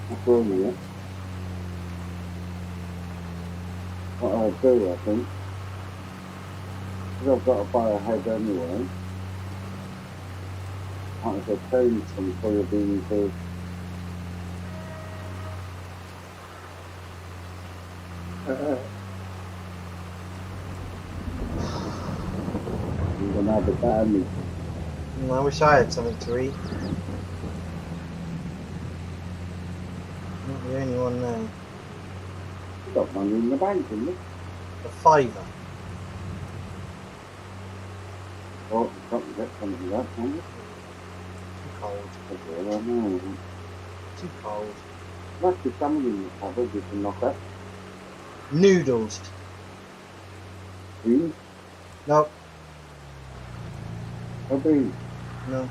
That's rolling it. What I'll do, I think, because I've got to buy a head anyway, I might as well change some soybean to I'm gonna have a bad meat. I wish I had something to eat. Not the only one now. You've got money in the bank, haven't you? A fiver. Oh, you've got to get something of that, haven't you? Too cold. Okay, well, no. Too cold. Must be something in the cupboard you can knock up. Noodles. Beans? No. No beans? No.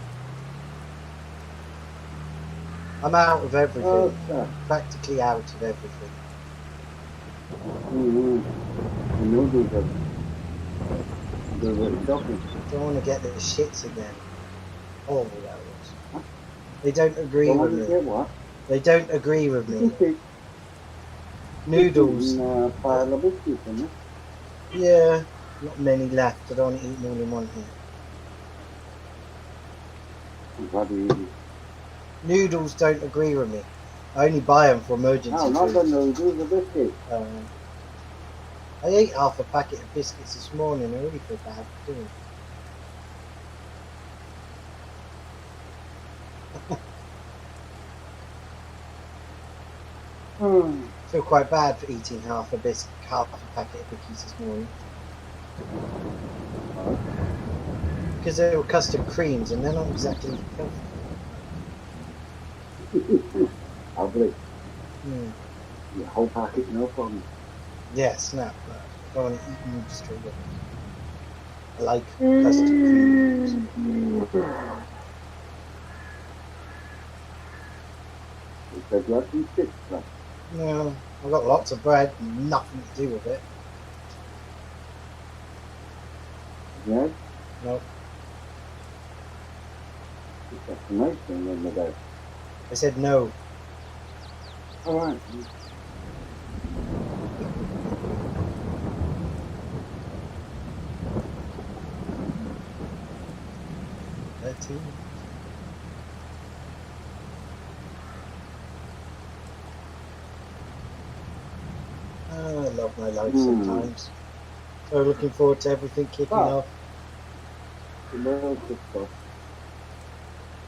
I'm out of everything. Okay. Practically out of everything. The noodles are very shocking. Don't want to get the shits again. Horrible that was. They don't agree Don't with want to me. get what? They don't agree with me. Biscuits. Noodles. Pile of biscuits, isn't it? Yeah, not many left. I don't want to eat more than one here. Bloody easy. Noodles don't agree with me. I only buy them for emergency No, not the food. noodles, the biscuits. I ate half a packet of biscuits this morning. I really feel bad for doing it. I feel quite bad for eating half a packet of cookies this morning. Because they were custard creams and they're not exactly healthy. Lovely. The whole packet, no problem. Yes, no, but I don't want to eat them straight away. I like custard creams. It says less than 6 left. No, I've got lots of bread, nothing to do with it. Yeah? Nope. That's a nice thing in the day. I said no. Alright. That's it. Oh, I love my life sometimes. So looking forward to everything kicking off.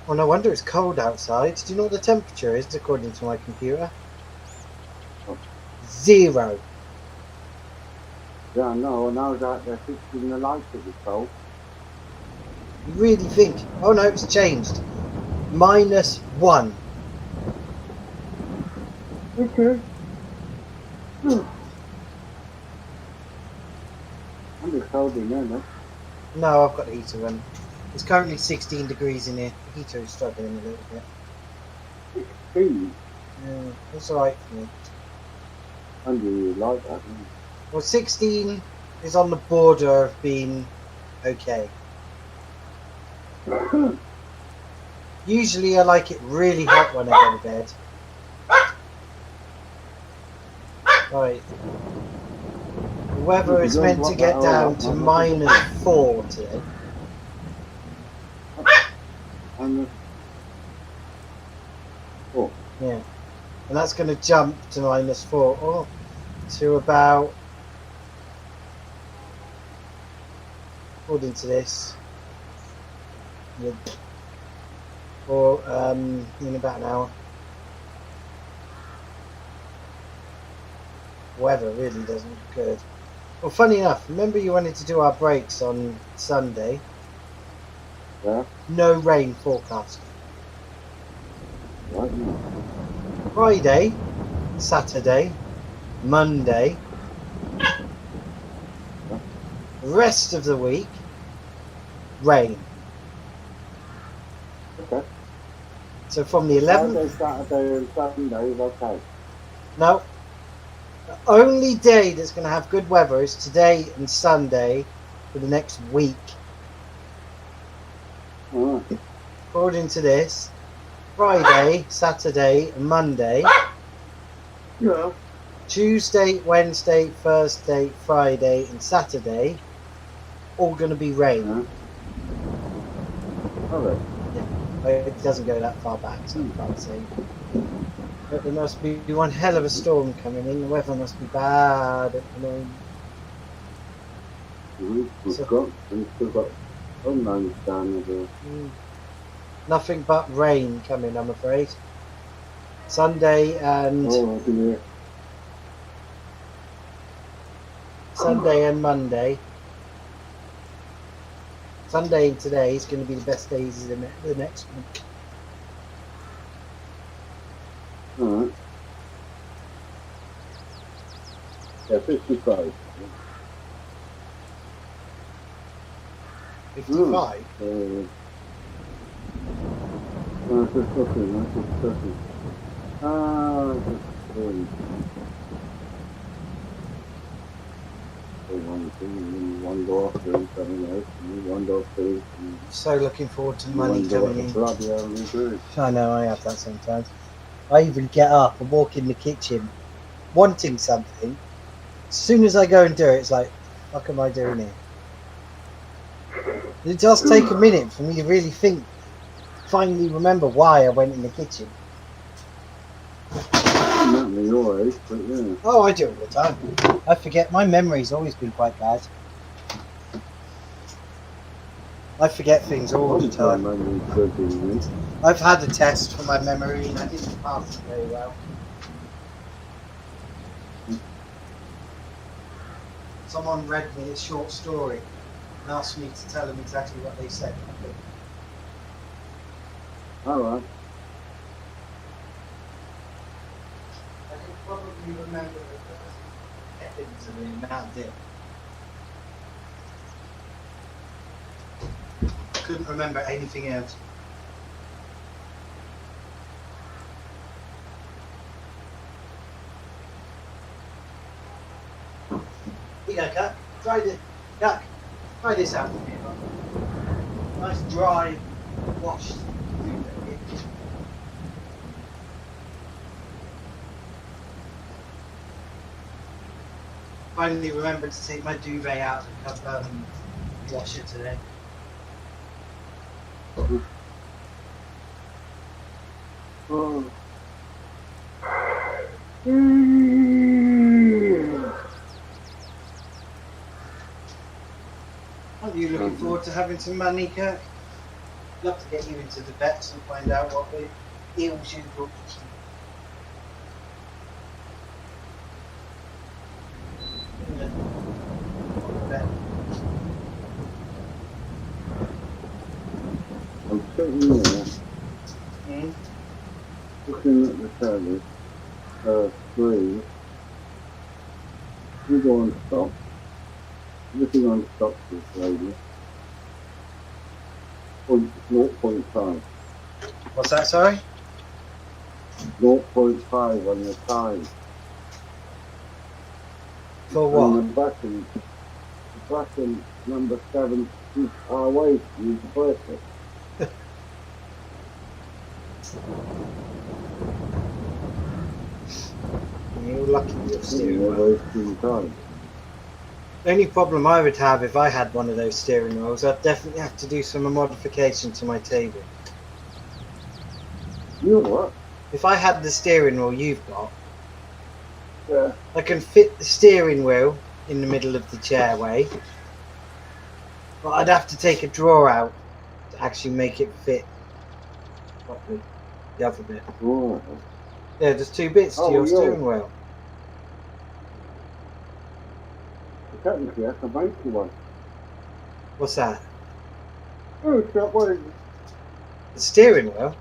Oh, no wonder it's cold outside. Do you know what the temperature is according to my computer? 0. Yeah, no, now that they're fixing the lights at the cold. You really think? Oh no, it's changed. -1. Okay. I'm just cold in there, no? No, I've got the heater running. It's currently 16 degrees in here. The heater is struggling a little bit. 16? Yeah, it's alright for me. I really like that. Well, 16 is on the border of being okay. Usually I like it really hot when I go to bed. Right. The weather is meant to get down to -4 today. Yeah. And that's going to jump to -4. Oh, to about, according to this, or in about an hour. Weather really doesn't look good. Well, funny enough, remember you wanted to do our breaks on Sunday? Yeah. No rain forecast. Right now. Friday, Saturday, Monday, rest of the week, rain. Okay. So from the 11th... Saturday and Sunday is okay. No. The only day that's going to have good weather is today and Sunday for the next week. Alright. According to this, Friday, Saturday, and Monday. Yeah. Tuesday, Wednesday, Thursday, Friday, and Saturday, all going to be rain. Alright. Yeah. It doesn't go that far back, so I can't say. But there must be one hell of a storm coming in. The weather must be bad at the moment. We've still got sunlight down there. Nothing but rain coming, I'm afraid. Sunday and Sunday and Monday. Sunday and today is going to be the best days of the next week. Alright. Yeah, 55. 55? That's just cooking, that's just cooking. Just cooking. One thing, one door, three, coming out, one door, three. So looking forward to money One door, coming in. bloody hell, me too. I know, I have that sometimes. I even get up and walk in the kitchen wanting something. As soon as I go and do it, it's like, what am I doing here? It does take a minute for me to really think, finally remember why I went in the kitchen. Not me your age, but yeah. Oh, I do it all the time. I forget. My memory's always been quite bad. I forget things all the time. I've had a test for my memory and I didn't pass it very well. Someone read me a short story and asked me to tell them exactly what they said. Alright. I can probably remember the first seconds of it and that did. Couldn't remember anything else. Here you go, Cat. Try this. Cat, try this out for me. Nice dry, washed. Finally remembered to take my duvet out and come and wash it today. Oh. Are you looking forward to having some money, Kirk? Love to get you into the vets and find out what the ills you've got. I'm sitting there, looking at the service, screen. You go on stop. Looking on stop this lady. 0.5. What's that, sorry? 0.5 on the time. For what? And the button number 7 is far away from you to press it. You're lucky you're steering You're wheel. wasting time. The only problem I would have if I had one of those steering wheels, I'd definitely have to do some modification to my table. You what? If I had the steering wheel you've got, Yeah. I can fit the steering wheel in the middle of the chairway, but I'd have to take a drawer out to actually make it fit properly. The other bit. Right. Yeah, there's two bits to your steering wheel. Technically, I can make you one. What's that? Oh, it's got one. The steering wheel?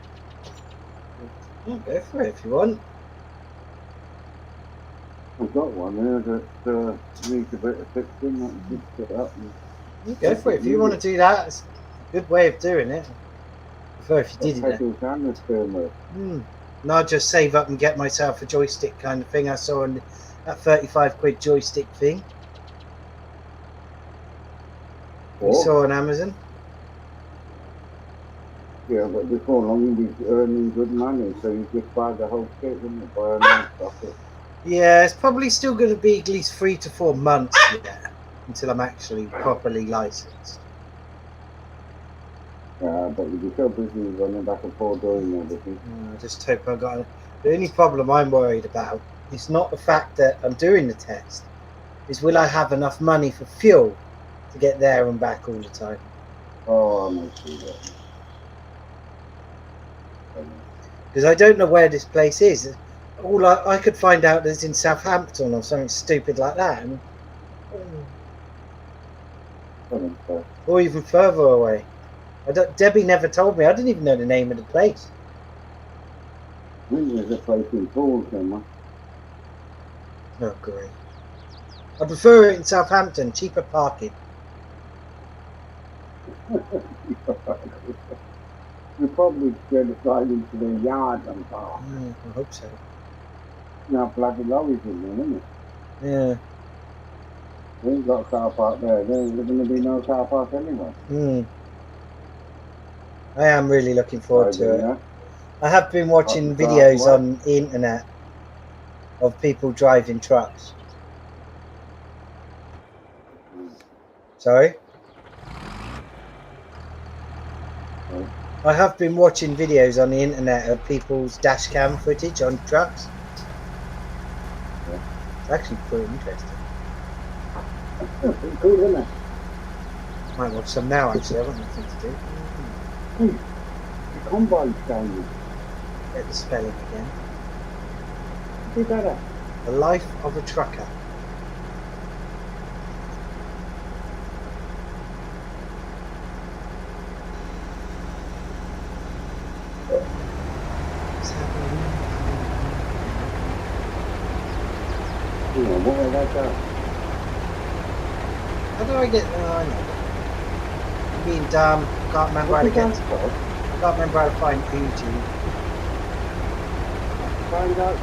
Yeah, go for it if you want. I've got one there that needs a bit of fixing. I can fix it up. You go for it if you want to do that. It's a good way of doing it. I prefer if you did it. The steering wheel. No, I'd just save up and get myself a joystick kind of thing I saw on that 35 quid joystick thing. You saw on Amazon. Yeah, but before long you'll be earning good money, so you just buy the whole kit, wouldn't you? Buy a nice stuff. Yeah, it's probably still going to be at least 3 to 4 months yet until I'm actually properly licensed. Yeah, but you'll be so busy running back and forth doing everything. I just hope I got it. The only problem I'm worried about is not the fact that I'm doing the test, is will I have enough money for fuel to get there and back all the time? Oh, I might see that. Because I don't know where this place is. All I could find out is in Southampton or something stupid like that, or even further away. Debbie never told me. I didn't even know the name of the place. I think there's a place in Paul somewhere. Oh, great. I prefer it in Southampton, cheaper parking. We probably get it right into the yard and park. I hope so. Now bloody lorries in there, isn't it? Yeah. We ain't got a car park there. There's going to be no car park anyway. I am really looking forward to it. Yeah. I have been watching Car videos park. on the internet of people driving trucks. Sorry? I have been watching videos on the internet of people's dash cam footage on trucks. It's actually pretty interesting. Pretty cool, isn't it? Might watch some now, actually. I've got nothing to do. The combine's down. Get the spelling again. Be better. The life of a trucker. What like that? How do I get? I know. I'm being dumb. I can't remember how to get. I can't remember how to find YouTube. Find out.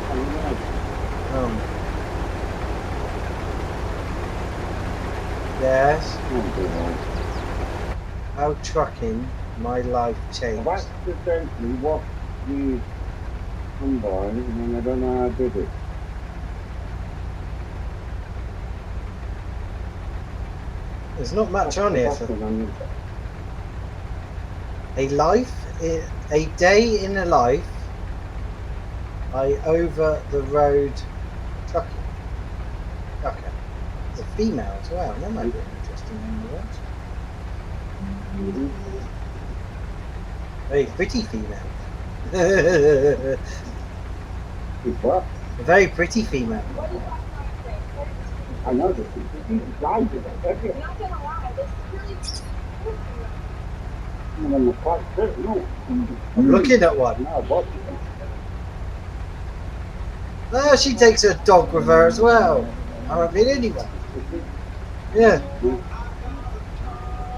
Yes. How trucking my life changed. I've accidentally watched the combine and I don't know how I did it. There's not much on here. A day in a life by over the road trucking. Okay. It's a female as well. That might be an interesting one to watch. Very pretty female. What? A very pretty female. I know this. He's driving it. I'm not gonna lie, this is really I'm looking at one. Oh, she takes her dog with her as well. I haven't been anywhere. Yeah.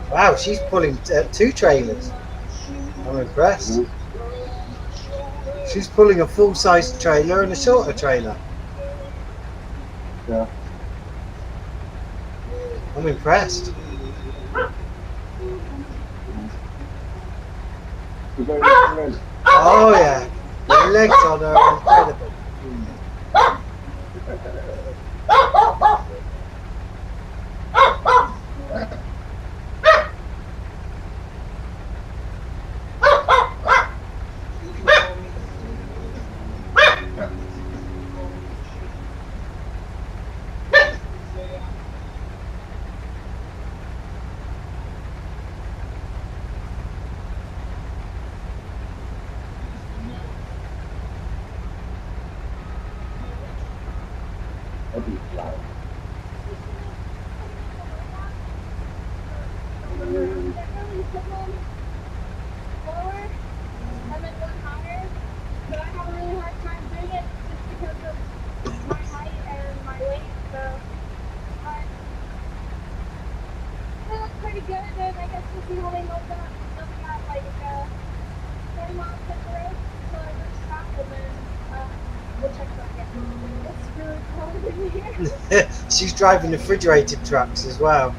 Wow, she's pulling 2 trailers. I'm impressed. She's pulling a full-size trailer and a shorter trailer. Yeah. I'm impressed. Oh yeah, the legs on her are incredible. She's driving refrigerated trucks as well.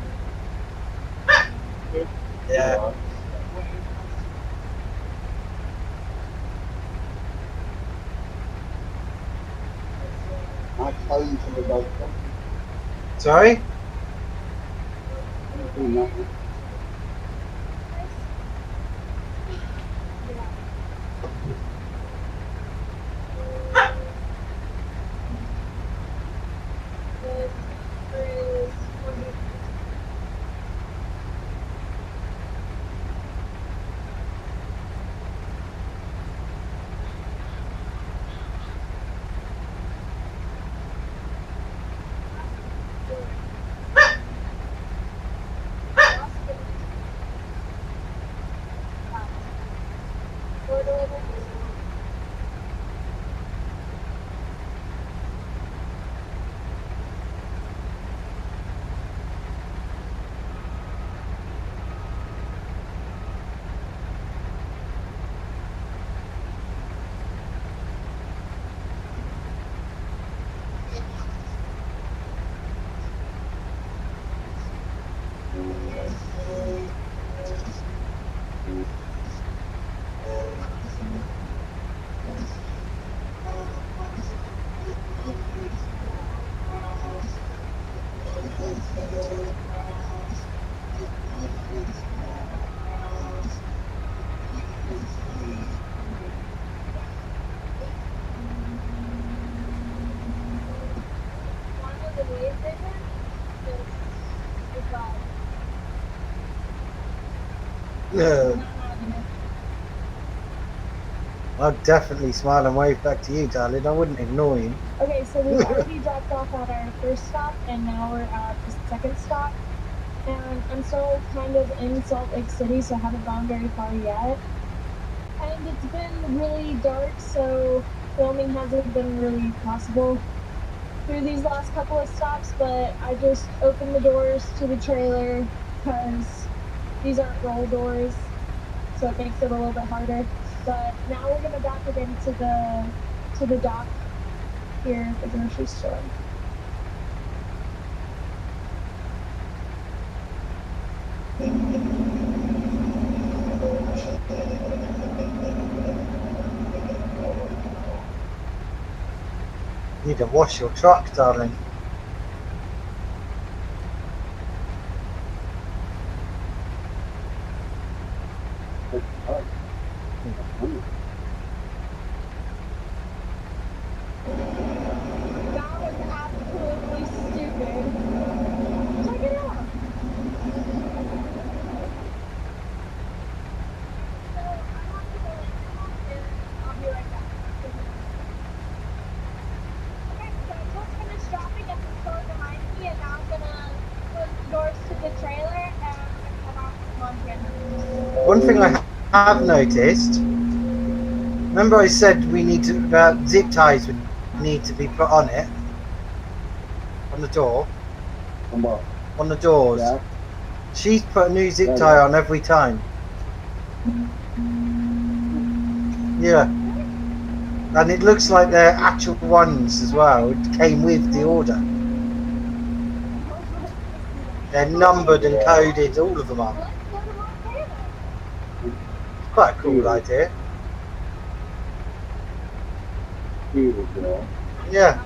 Yeah. Sorry? wave vision. Just it's like Yeah. I'd definitely smile and wave back to you, darling. I wouldn't ignore you. okay, so we've already dropped off at our first stop, and now we're at the second stop. And I'm still kind of in Salt Lake City, so I haven't gone very far yet. And it's been really dark, so filming hasn't been really possible through these last couple of stops, but I just opened the doors to the trailer because these aren't roll doors, so it makes it a little bit harder. But now we're gonna back again to the dock here at the grocery store. You need to wash your truck, darling. That was absolutely stupid. Check it out. So I want to go in and I'll be right back. Okay, so I just finished shopping at the store behind me, and now I'm gonna close the doors to the trailer and head off to Montana. One thing I have noticed. Remember, I said we need to zip ties would need to be put on it, on the door, On what? on the doors. Yeah. She's put a new zip tie on every time. Yeah. And it looks like they're actual ones as well. It came with the order. They're numbered and coded, all of them are. Let's go to Montana. It's quite a cool idea. Yeah.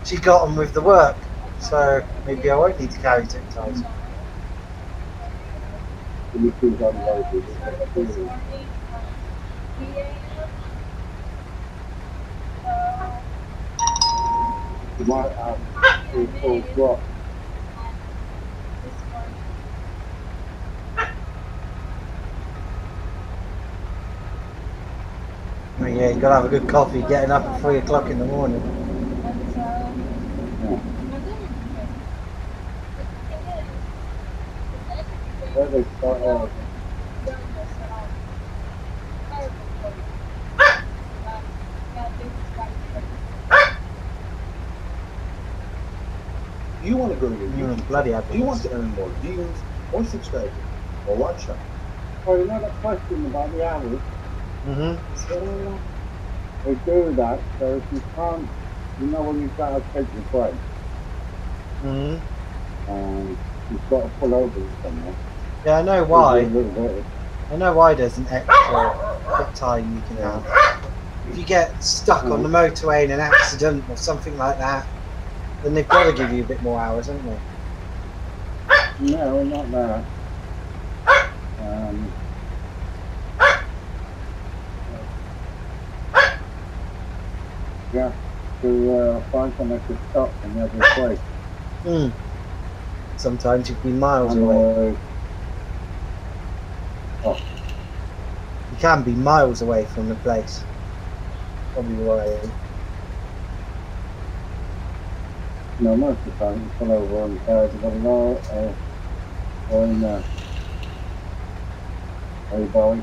She got them with the work, so maybe I won't need to carry zip ties. You might have a full drop. Oh, yeah, you gotta have a good coffee getting up at 3 o'clock in the morning. Where they start off. Do you want to grow your YouTube? Bloody Do you want to earn more views or subscribers or watch out? Oh, you know that question about the hours? Mm-hmm. They do that, so if you can't, you know when you've got to take your break, Mm-hmm. you've got to pull over somewhere. Yeah, I know Do why. a little bit. I know why there's an extra bit time you can have. If you get stuck on the motorway in an accident or something like that, then they've got to give you a bit more hours, haven't they? No, not that. Yeah, to find somewhere to stop in every place. Sometimes you can be miles away. You can be miles away from the place. Probably why. No, most of the time you pull over on the side of the road or in a boy.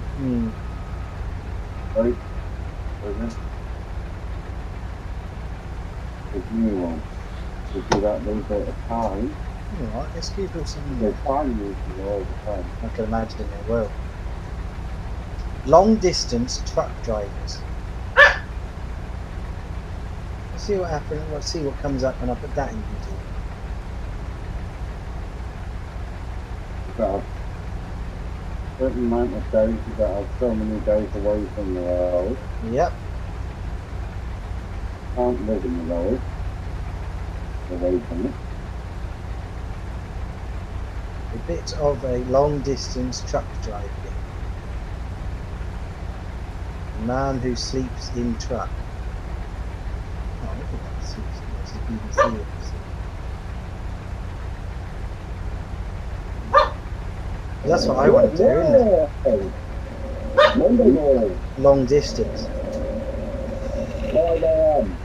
Right? If you want to do that little bit of time, Alright, let's Google some. they find you all the time. I can imagine they will. Long distance truck drivers. Let's see what happens. Let's see what comes up when I put that in YouTube. You've got a certain amount of days, you've got to have so many days away from the road. Yep. Can't live in the road. Away from it. A bit of a long distance truck driving. A man who sleeps in truck. Oh, look at that. Sleeps in which is BBC. That's what I want to do, isn't it? Monday morning, Long distance. 5 a.m.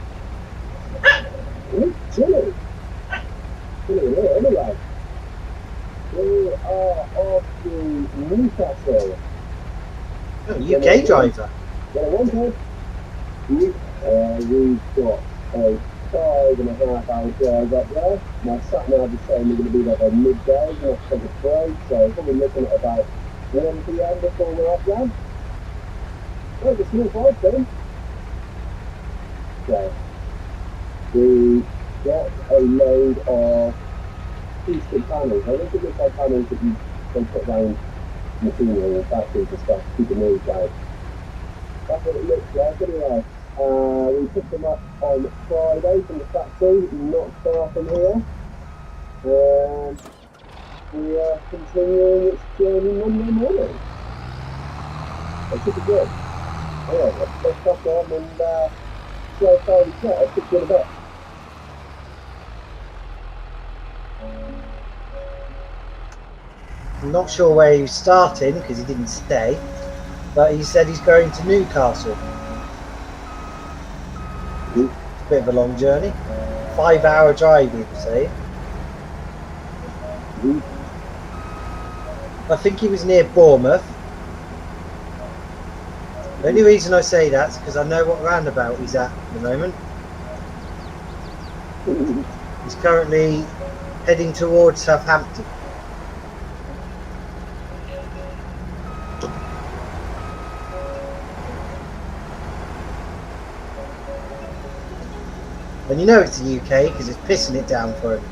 It's chilly. Chilly here, anyway. We are off to Newcastle. Oh, UK driver. What I wanted. We've got a 5.5 hour drive up there. My sat nav is saying we're going to be there by midday. We're going to have to take a break, so probably looking at about 1 p.m. before we're up there. Oh, it's a small flight then. So, we got a load of acoustic panels. I don't think it's like panels that you can put around machinery and factories and stuff to keep the noise down. That's what it looks like anyway. We picked them up on Friday from the factory, not far from here. And we are continuing its journey Monday morning. That should be good. Alright, let's stop on and see how far we get. I'll pick you in a bit. I'm not sure where he's starting because he didn't stay, but he said he's going to Newcastle. It's a bit of a long journey. 5 hour drive, he was saying. I think he was near Bournemouth. The only reason I say that is because I know what roundabout he's at the moment. He's currently heading towards Southampton. And you know it's the UK because it's pissing it down for him.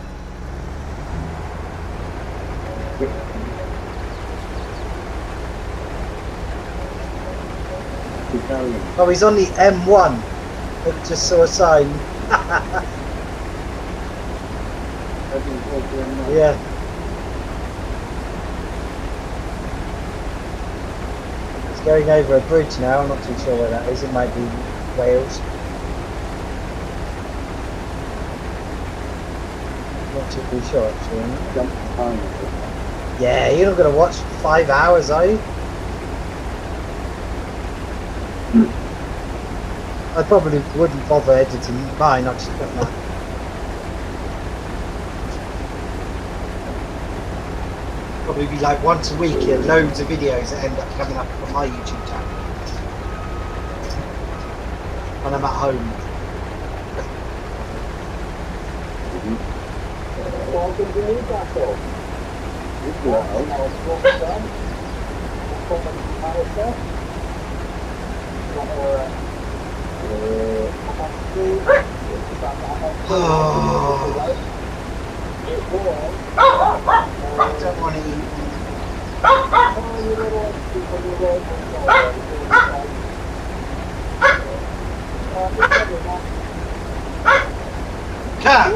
Oh, he's on the M1. I just saw a sign. Yeah. It's going over a bridge now. I'm not too sure where that is. It might be Wales. Not too sure actually. Yeah, you're not going to watch 5 hours, are you? I probably wouldn't bother editing mine. I'd just put that. Probably be like once a week, you have loads of videos that end up coming up on my YouTube channel when I'm at home. Welcome to Newcastle. I don't want to eat. Cat!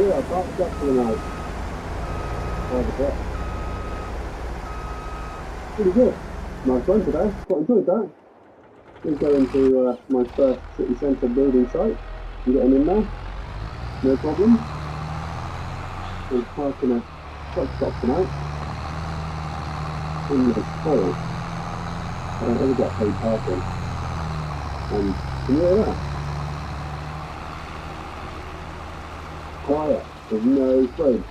Yeah, I parked up for the night. Pretty good. Nice one today. Quite enjoyed that. We're going to my first city centre building site. I'm getting in there. No problem. I'm parking a truck stop tonight. In the fall. I don't ever get paid parking. And can you hear that? Quiet. There's no fridge.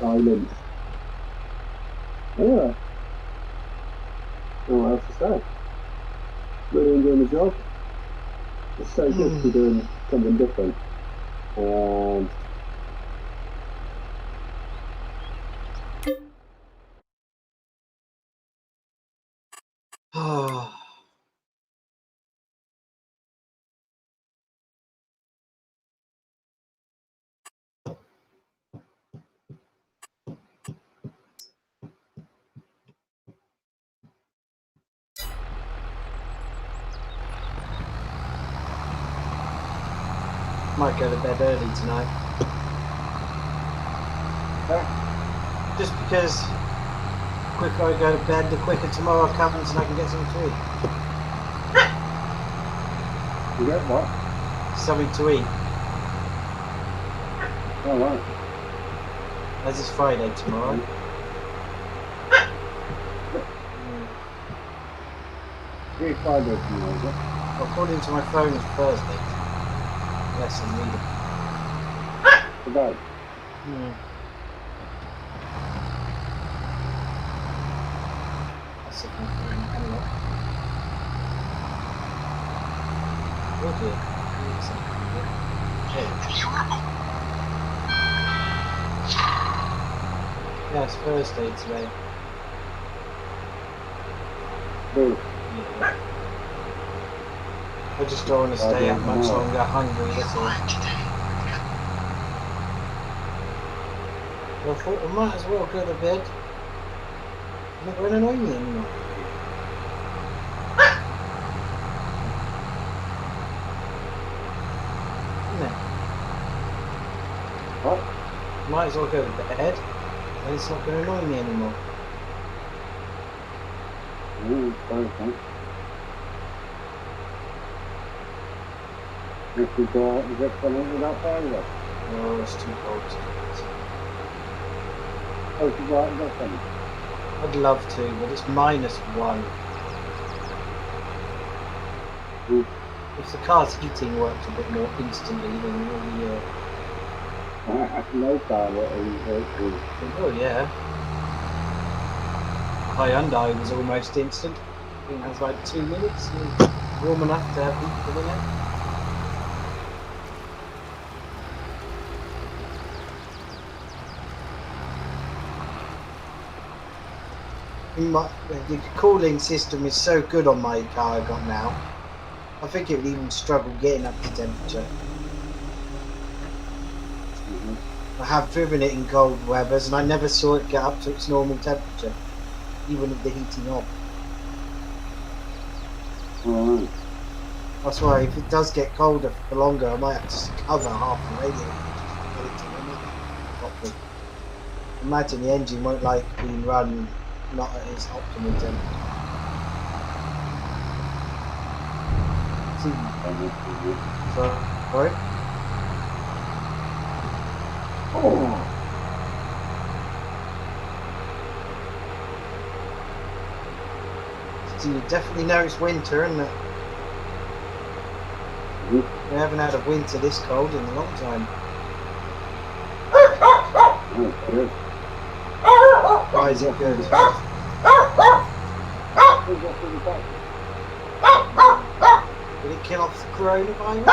Silence. Yeah. What else to say? Really enjoying the job. It's so good to be doing something different. And might go to bed early tonight. Just because the quicker I go to bed, the quicker tomorrow comes and I can get something to eat. you get what? Something to eat. Oh, right. As it's Friday tomorrow. It's Friday tomorrow, is it? According to my phone, it's Thursday. Yes, I'm reading. Today. That's it, my phone. Anyway. Oh dear. Yeah, it's Thursday today. Boo. Yeah. I just don't want to stay up much longer hungry, that's all. Well, I thought I might as well go to bed. I'm not going to annoy me anymore. Isn't it? What? Might as well go to bed, and it's not going to annoy me anymore. Fine. Is it coming without fire yet? No, it's too cold to do it. Oh, to go out and get some? I'd love to, but it's -1. If the car's heating worked a bit more instantly, then really, No car, oh yeah. Hyundai was almost instant. I think that was like 2 minutes. Warm enough to have heat for the neck. The cooling system is so good on my car I got now. I think it would even struggle getting up to temperature. I have driven it in cold weathers and I never saw it get up to its normal temperature, even with the heating on. Alright. That's why if it does get colder for longer, I might have to cover half the radiator just to get it to run properly. Imagine the engine won't like being run not at its optimal temperature. Sorry? So you definitely know it's winter, isn't it? We haven't had a winter this cold in a long time. Oh, good. Why is it good? Did it kill off the coronavirus?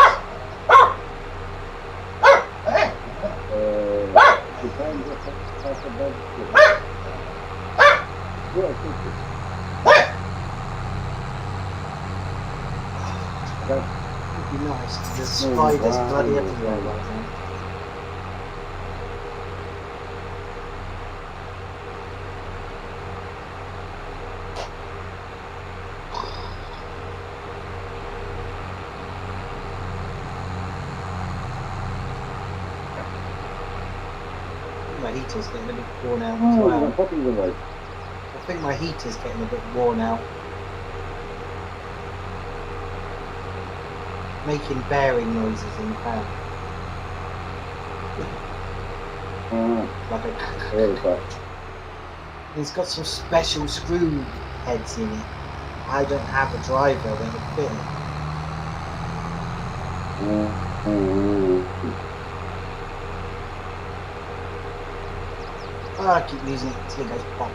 Depends what type of bed. It'd be nice. There's spiders bloody everywhere right now. My heater's getting a bit worn out as well. I think my heater's getting a bit worn out. Making bearing noises in the fan. Like a... It's got some special screw heads in it. I don't have a driver that would fit it. I keep using it until it goes pop.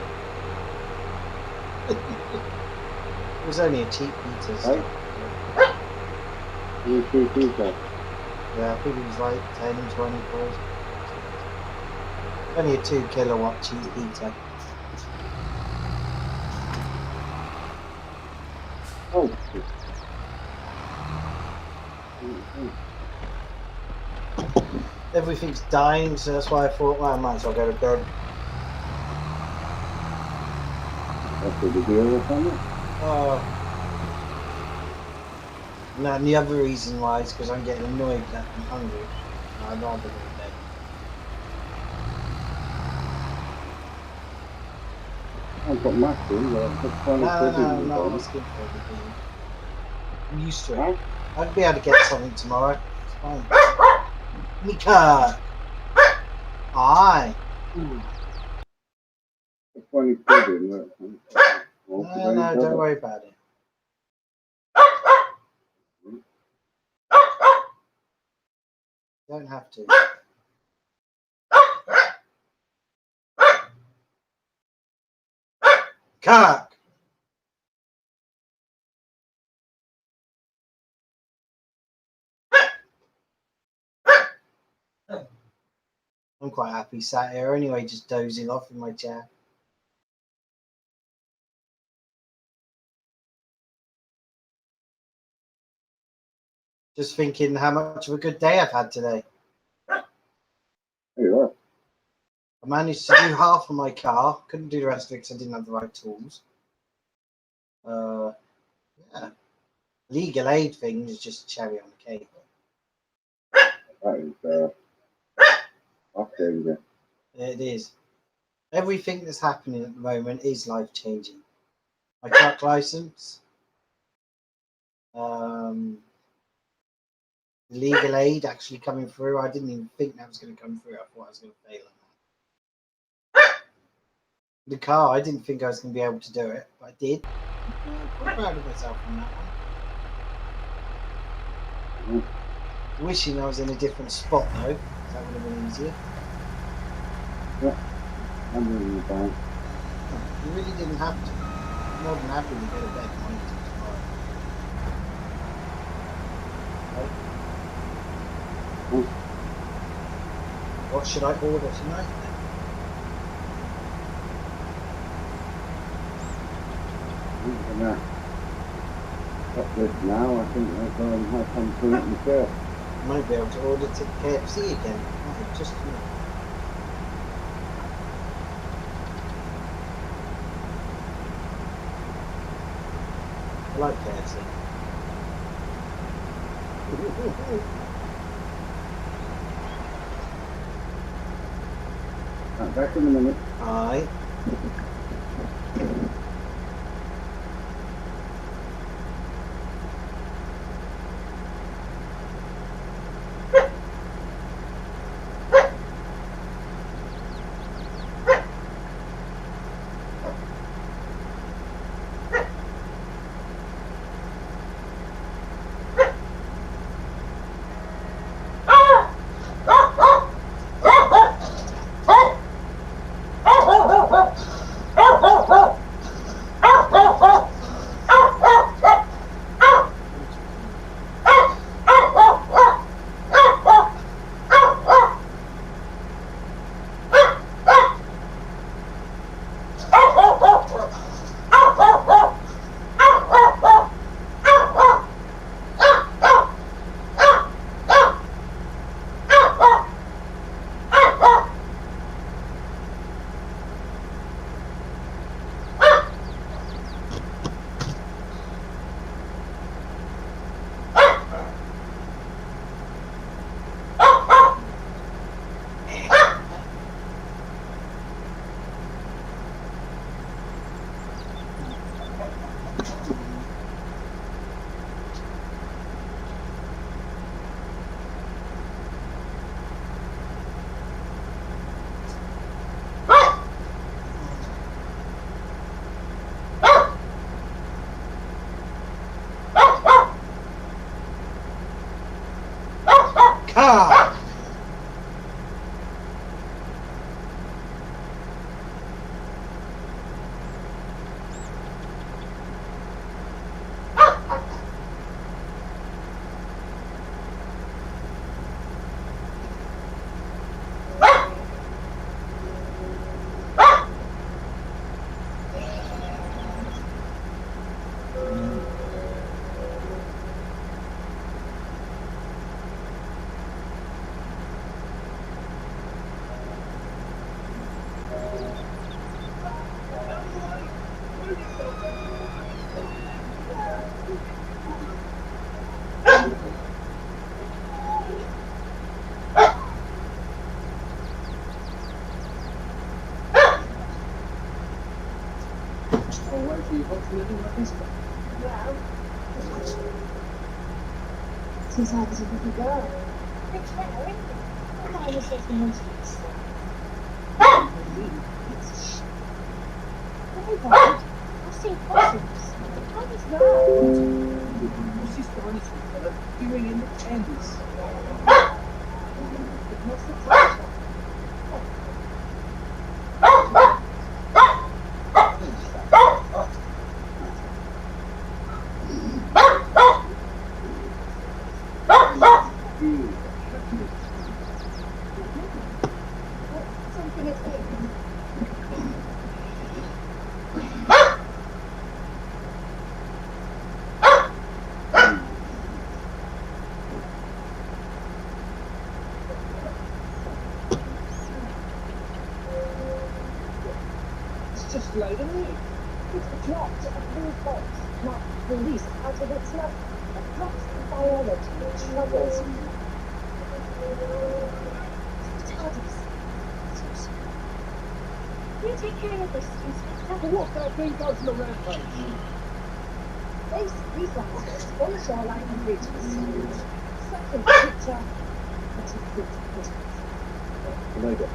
It was only a cheap heater. So. Yeah, I think it was like 10, 20 balls. Only a 2 kilowatt cheap heater. Oh. Everything's dying, so that's why I thought, well, I might as well go to bed. That's the deal with it? No, and the other reason why is because I'm getting annoyed that I'm hungry. I'd rather go to bed. I've got mushrooms. No, I'm not asking for everything. I'm used to it. Huh? I'd be able to get something tomorrow. It's fine. Mika! Aye. It's funny pudding. No, don't worry about it. Don't have to. Cock! I'm quite happy sat here anyway, just dozing off in my chair. Just thinking how much of a good day I've had today. Yeah. I managed to do half of my car. Couldn't do the rest of it because I didn't have the right tools. Yeah. Legal aid thing is just cherry on the cake. That is, okay. It is. Everything that's happening at the moment is life changing. My truck license, legal aid actually coming through. I didn't even think that was going to come through. I thought I was going to fail on that. The car, I didn't think I was going to be able to do it, but I did. I'm quite proud of myself on that one. Wishing I was in a different spot though. That would have been easier. Yeah, I'm in the bank. You really didn't have to. I'm more than happy to go to bed tomorrow. Right? What should I order tonight then? Got this now, I think I'll go and have some food myself. Might be able to order to KFC again. Just I like KFC. Back in a minute. Aye. car! Or where do you hope to live in like this? Well, since I was a little girl, I carried when I was living in Texas. It's a shame. Very bold. I've seen fossils. I was there. What's this dinosaur fella doing in the Thames? It must have touched her. Something is eating. It's just laid an egg. It dropped a blue box, not released out of its mouth. It drops the biology that troubles me. TARDIS. So sorry. You take care of this, Inspector. What's that thing goes on the rampage? These landscapes, one shoreline and beaches. Second picture, but a fruit Christmas. Omega.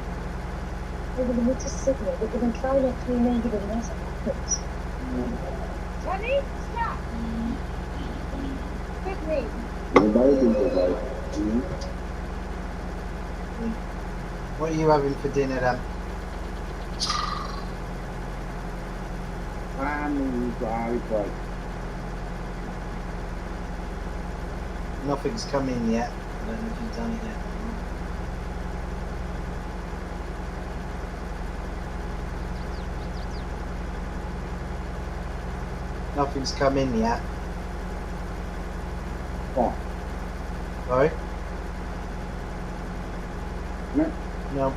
Over the winter signal, we're going to try not to be negative unless it happens. Tony, stop! With me. What are you having for dinner then? Nothing's come in yet. I don't know if you've done it yet. Nothing's come in yet. What? Sorry? No. No.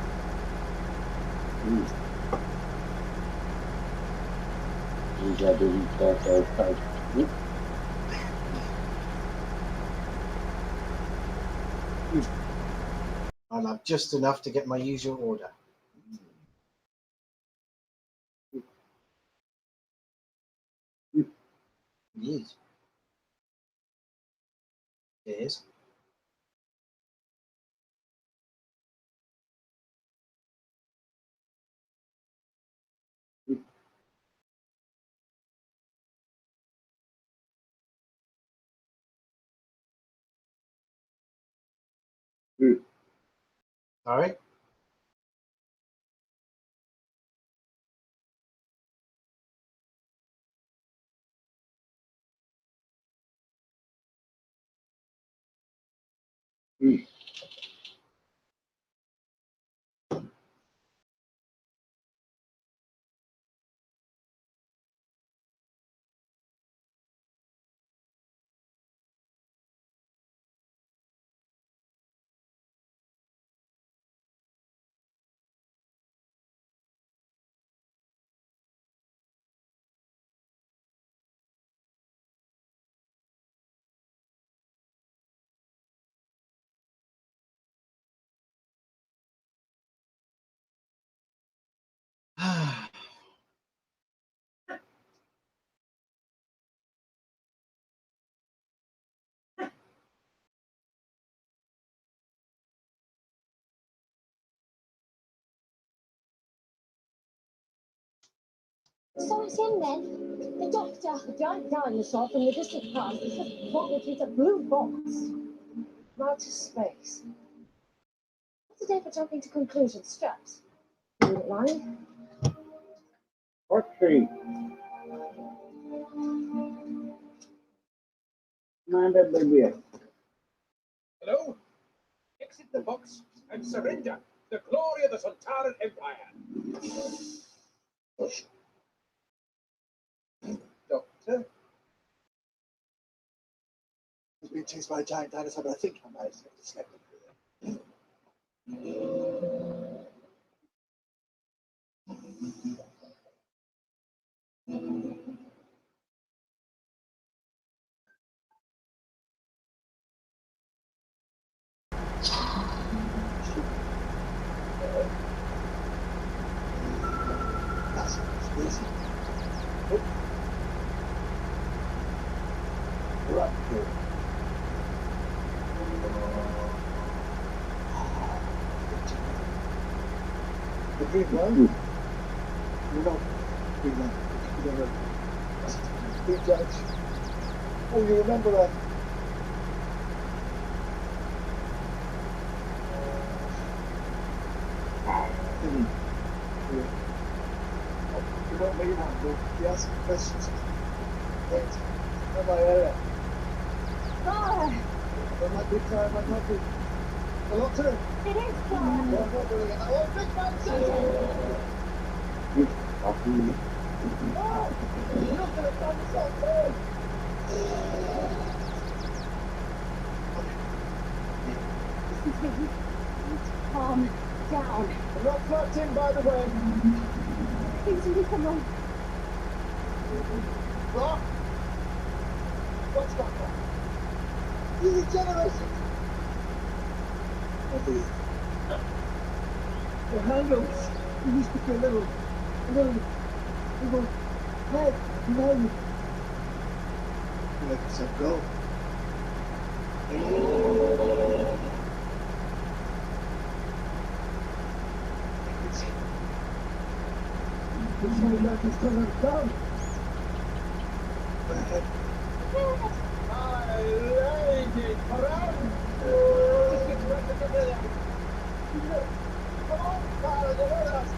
I'll have just enough to get my usual order. Yes. It is. Sorry? So it's him then. The doctor, the giant dinosaur from the distant past, has just pointed a blue box. Not to space. What's the day for jumping to conclusions, Straps? You wouldn't mind? Archery. Commander Libya. Hello? Exit the box and surrender the glory of the Sontaran Empire. Doctor? He's being chased by a giant dinosaur, but I think I might have escaped him. That's easy. Right here. The big one? You know, big one. You know, big judge. Oh, you remember that? You don't mean that, though. You ask questions. Thanks. Am I area? I'm not big time, I'm not big. A lot to it. It is I'm fun. not doing it. Oh, big man says You fucking. oh, you're not going to find this out there. Calm down. I'm not flirting, by the way. Things will come on. What? What's that one? You regenerated. The handles. You used to be a little head. Now you let yourself go. It's so like he's turning down. My lady, around. Just get back to the come on, Clara, you know that's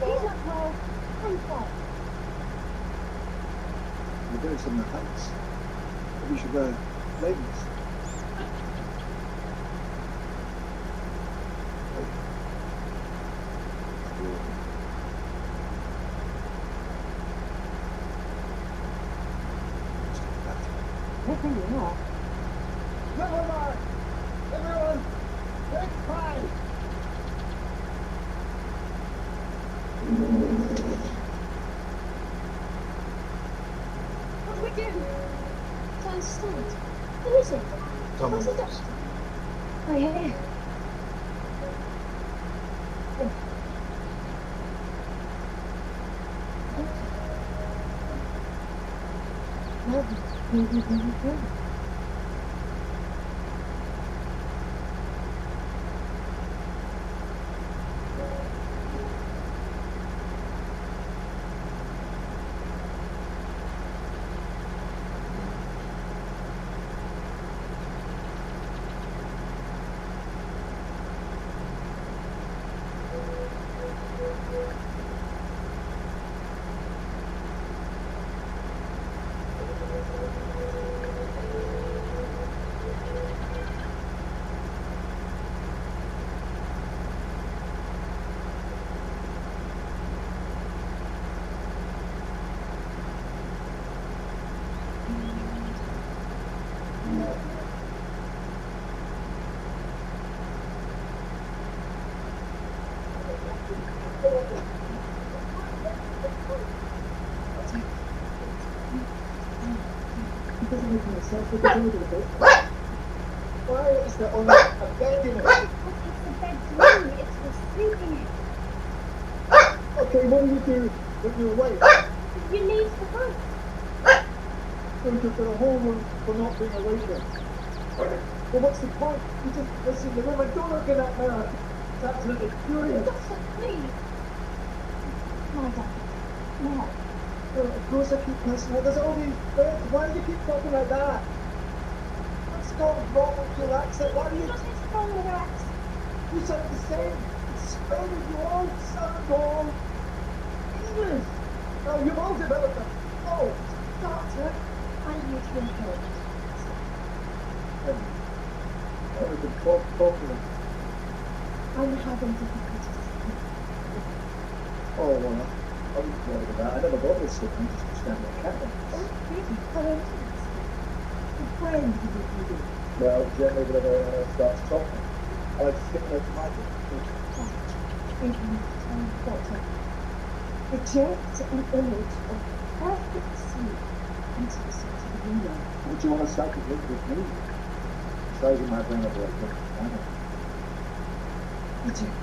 He's not well. I'm fine. You're doing something that helps. Maybe you should wear labels. Nothing more. Never mind. Everyone, take time. What do we do? Don't understand. Who is it? Someone What's the else. doctor? Oh, yeah. Why is there only a bed in it? It's the bedroom. It's the sleeping. Okay, what do you do when you're awake? You leave the room. So you've got a whole room for not being awake then. Well, what's the point? You just listen to the room and don't look in that mirror. It's absolutely furious. Doctor, please. My doctor. No. Of course I keep listening. There's all these birds. Why do you keep talking like that? What's Don't roll with your accent. Why do you? Nothing's wrong with her accent. You sound the same. It's Spanish. You all sound all English. Now you've all developed a. Oh, doctor. I need to help. That was a problem. I'm having difficulties. Oh, well, I wouldn't worry about that. I never got this shit. I'm just standing on camera. Oh, really? How interesting. When did you do this? Well, generally whenever anyone else starts talking, I like to skip over my bit. Thank you, Doctor. Project an image of perfect sleep into the center of the window. Would you want to psychic link with me? Size of my brain of like Project.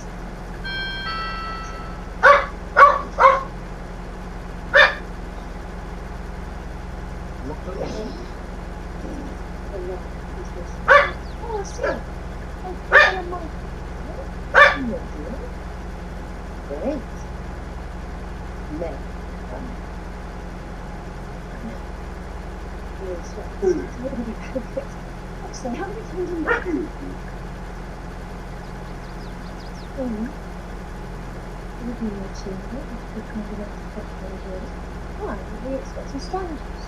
Oh, I see. Oh, put it on my. Great. Now, it's going to be perfect. So, how many times in that? We'll be more cheerful if we come to the technology. Why? We expect some strangers.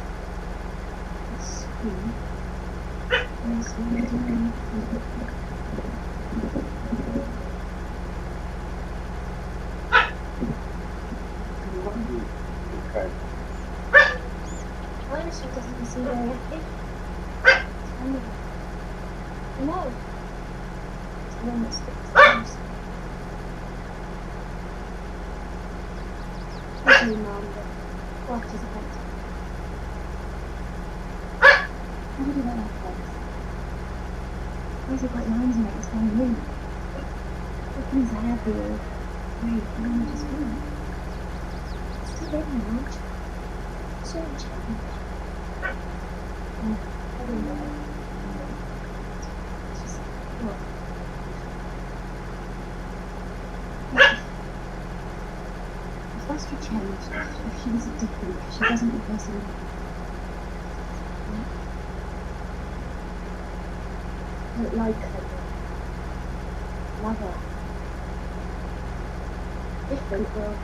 Okay. Honestly, doesn't seem very happy. No. It's the one that sticks to us. What do you, Mom? What is it? How did you know that place? Why has it got lines in it? It's kind of new. What things I have here? Wait, I'm just going. It's still there, Mom. So changed. I don't know. It's just, what? If Astrid changed, if she was different, if she wasn't the person I don't like her. Love her. Different, well.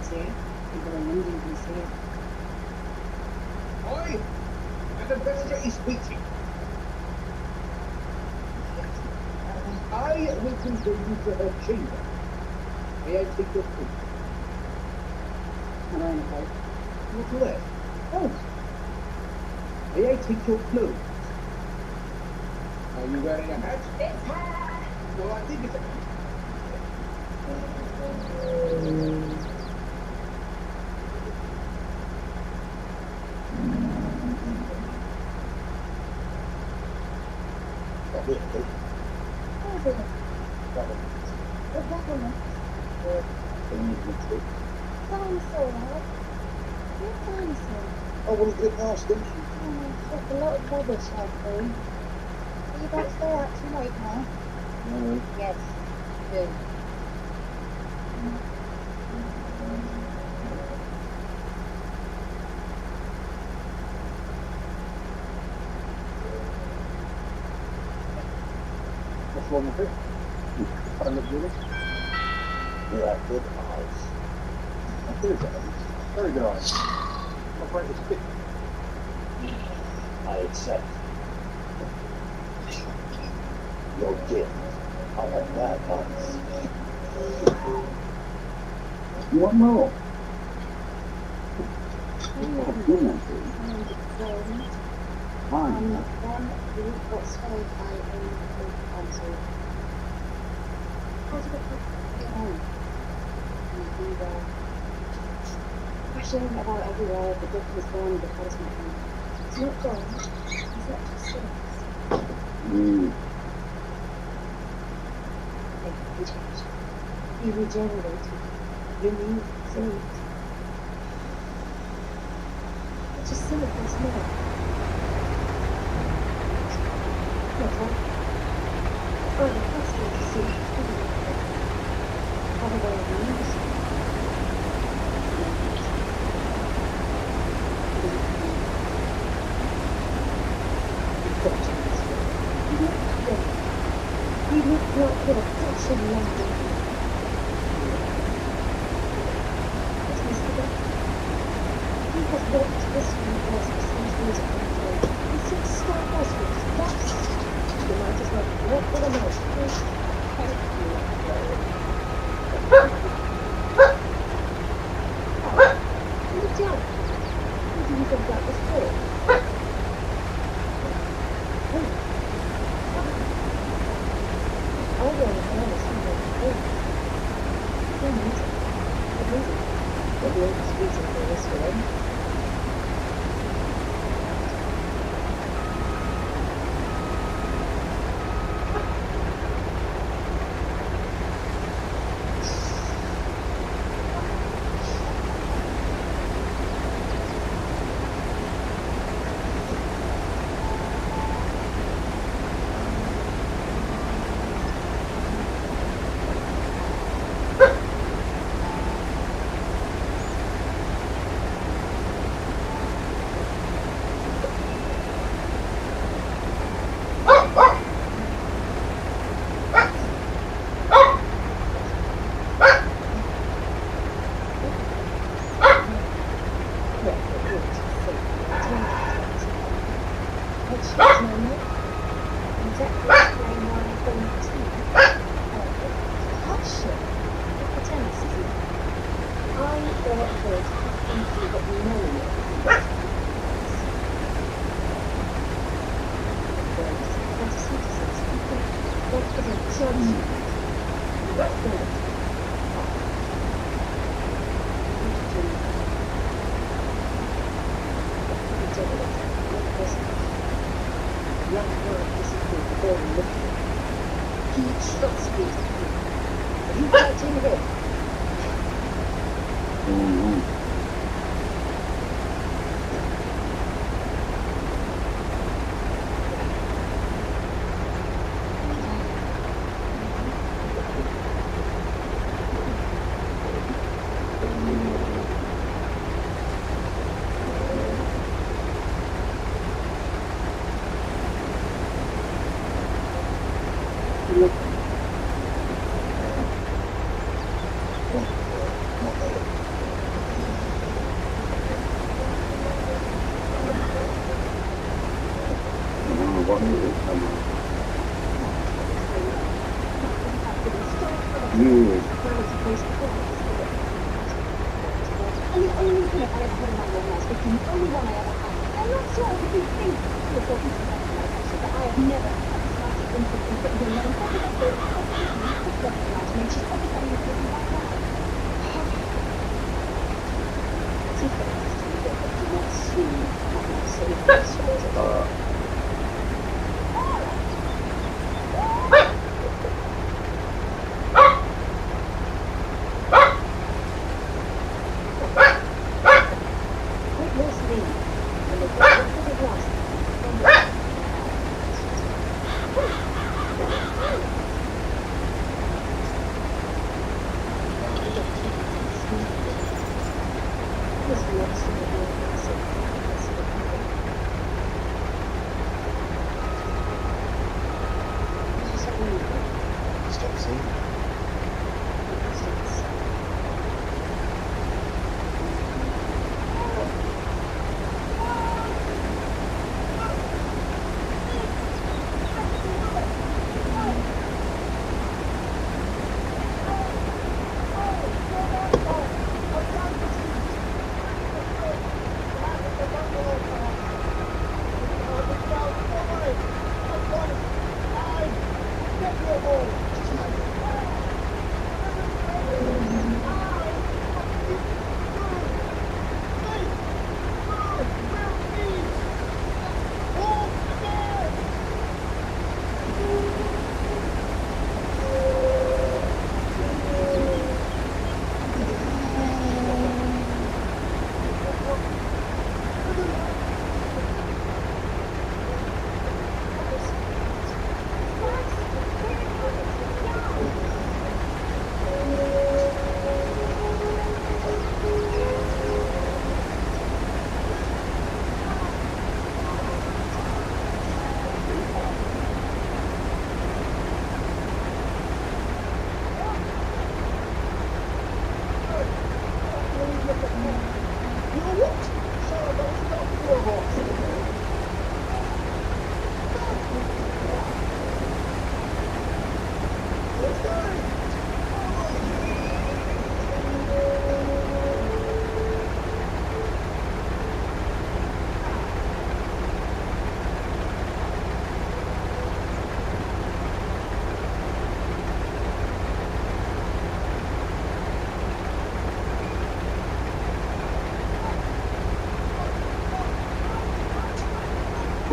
See it. People in London can see it. Oi! And the messenger is waiting. I will convey you to her chamber. May I take your food? Am I in a boat? What's left? Oh. May I take your clothes? Are you wearing a hat? It's her! Well, I think it's a hat. Dinosaur, right? What dinosaur? Oh, well, it didn't ask, didn't you? Oh, it's a lot of rubbish out there. Are you about to stay out too late now? No. Yes. Good. That's level 50. Find it, Jimmy? You have good eyes. That's good eyes. Very good eyes. My price is 50. I accept your gift. I have bad eyes. You want more? One group got swallowed by a console. How's it going? And we were crashing about everywhere. The book was gone, the house was gone. It's not gone. It's not just sitting. He changed. He regenerated. Renewed. Saved. It's just silly, it's not. Oh, the first thing to see is how the way of music. We look like a flash of lightning. It's Mr. Doctor. He has walked this way for centuries of control. He sits Star Hospitals. That's you might as well walk with a mouse. Thank you. Look down. What do you think about this for? Oh, well, it's amazing. The greatest reason for this film.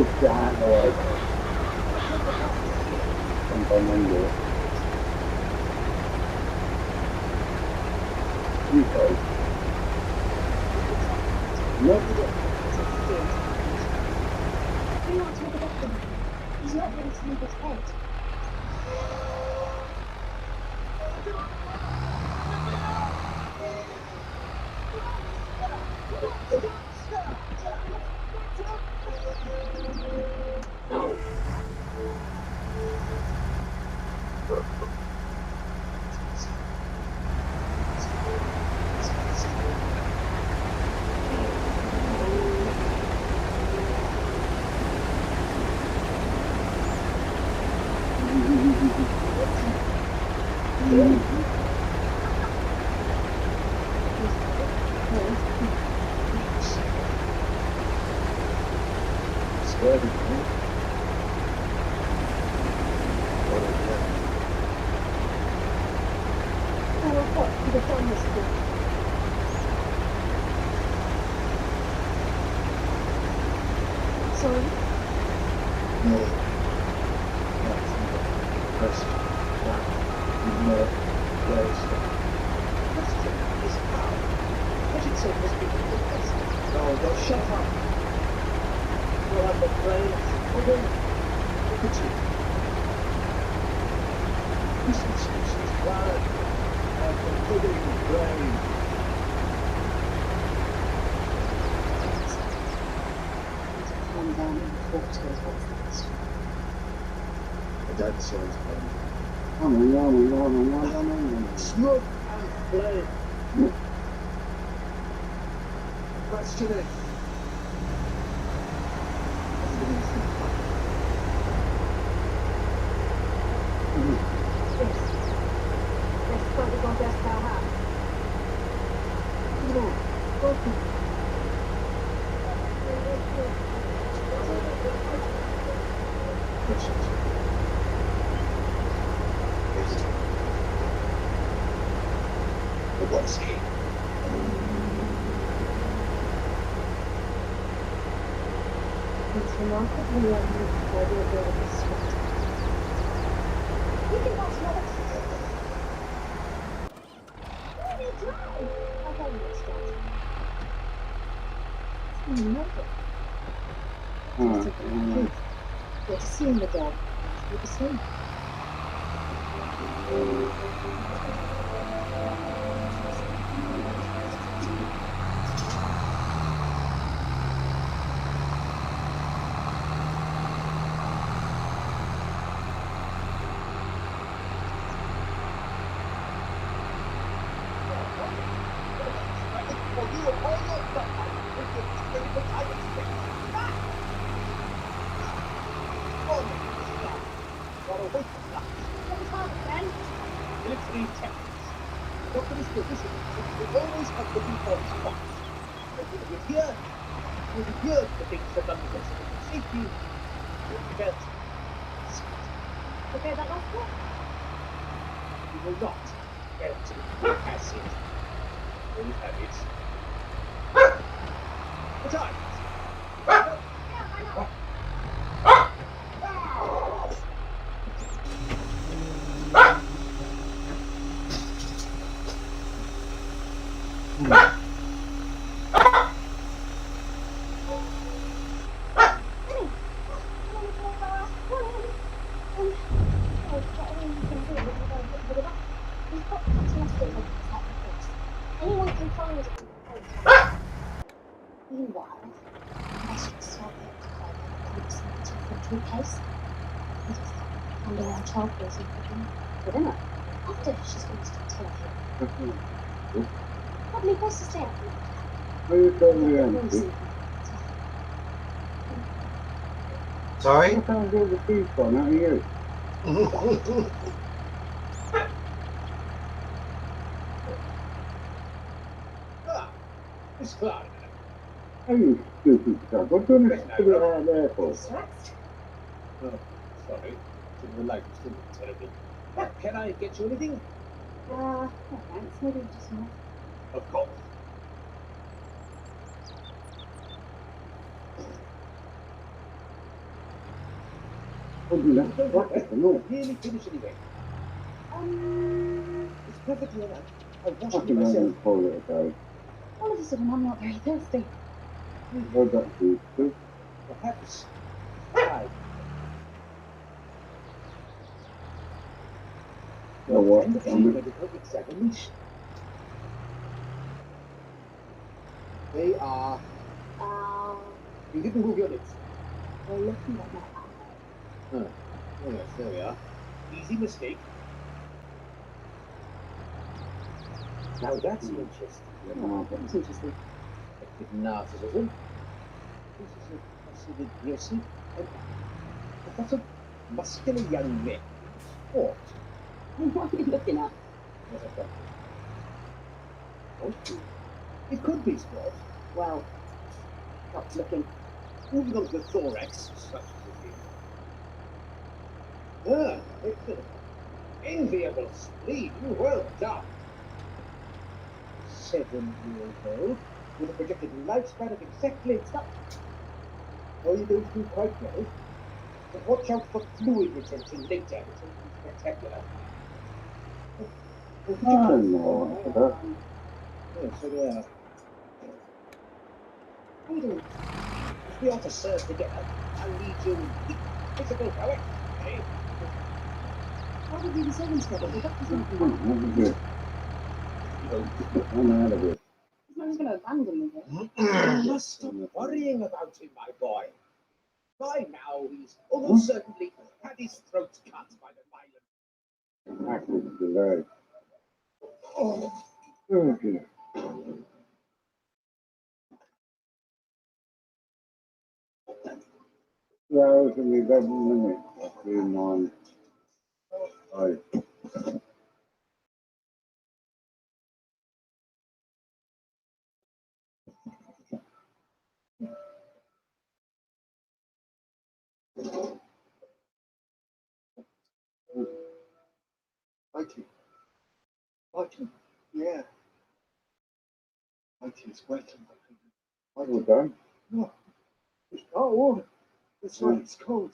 push that or something under it. You go. Look. Do not take it up with him. He's not ready to leave his bed. Smoke and flame. Questioning. What's he? It's remarkably unusual for the ability to switch. You can watch another. Where did you drive? I'll tell you what's that. It's been nothing. Good to see you, madame. Good to see you. Okay, that last one? You will not get to pass it. When you have it. The time. Anyone can find it. Meanwhile, I should start it by the infantry case. It is under our child raising program. Within her. After she's going to start telling him. Probably best to stay up here. Where are you going to Sorry? What time is the keys for? Not you. It's cloud. Are you stupid son? What do you want to put it out there for? Oh, sorry. Didn't realize you still terribly. Can I get you anything? No thanks. Maybe just more. Of course. Nearly finished anyway. It's perfectly alright. I'll wash it myself. All of a sudden, I'm not very thirsty. Perhaps. Aye. And the medical examination. They are. You didn't move your lips. We're looking at my eye. Oh, yes, there we are. Easy mistake. Now that's interesting. That's interesting. A bit narcissism. This is a passive aggressive and perhaps a muscular young man. Sport. What are you looking at? Yes, I've got it. It could be sport. Well, stop looking. Moving on to the thorax, such as it is. Excellent. Enviable spleen. Well done. 7-year-old with a projected lifespan of exactly. Stop. Oh, you're going to do quite well. But watch out for fluid retention later. It's going to be spectacular. Yes, so they are. How you doing? If we are to serve together, I'll need you in physical power. Okay? Why would we be serving together? The doctor's not He's not just going to abandon me here. You must stop worrying about him, my boy. By now, he's almost certainly had his throat cut by the violent. Relatively 11 minutes between mine. Fighting? Yeah. Fighting's wet. What was done? No. It's cold. That's right, it's cold.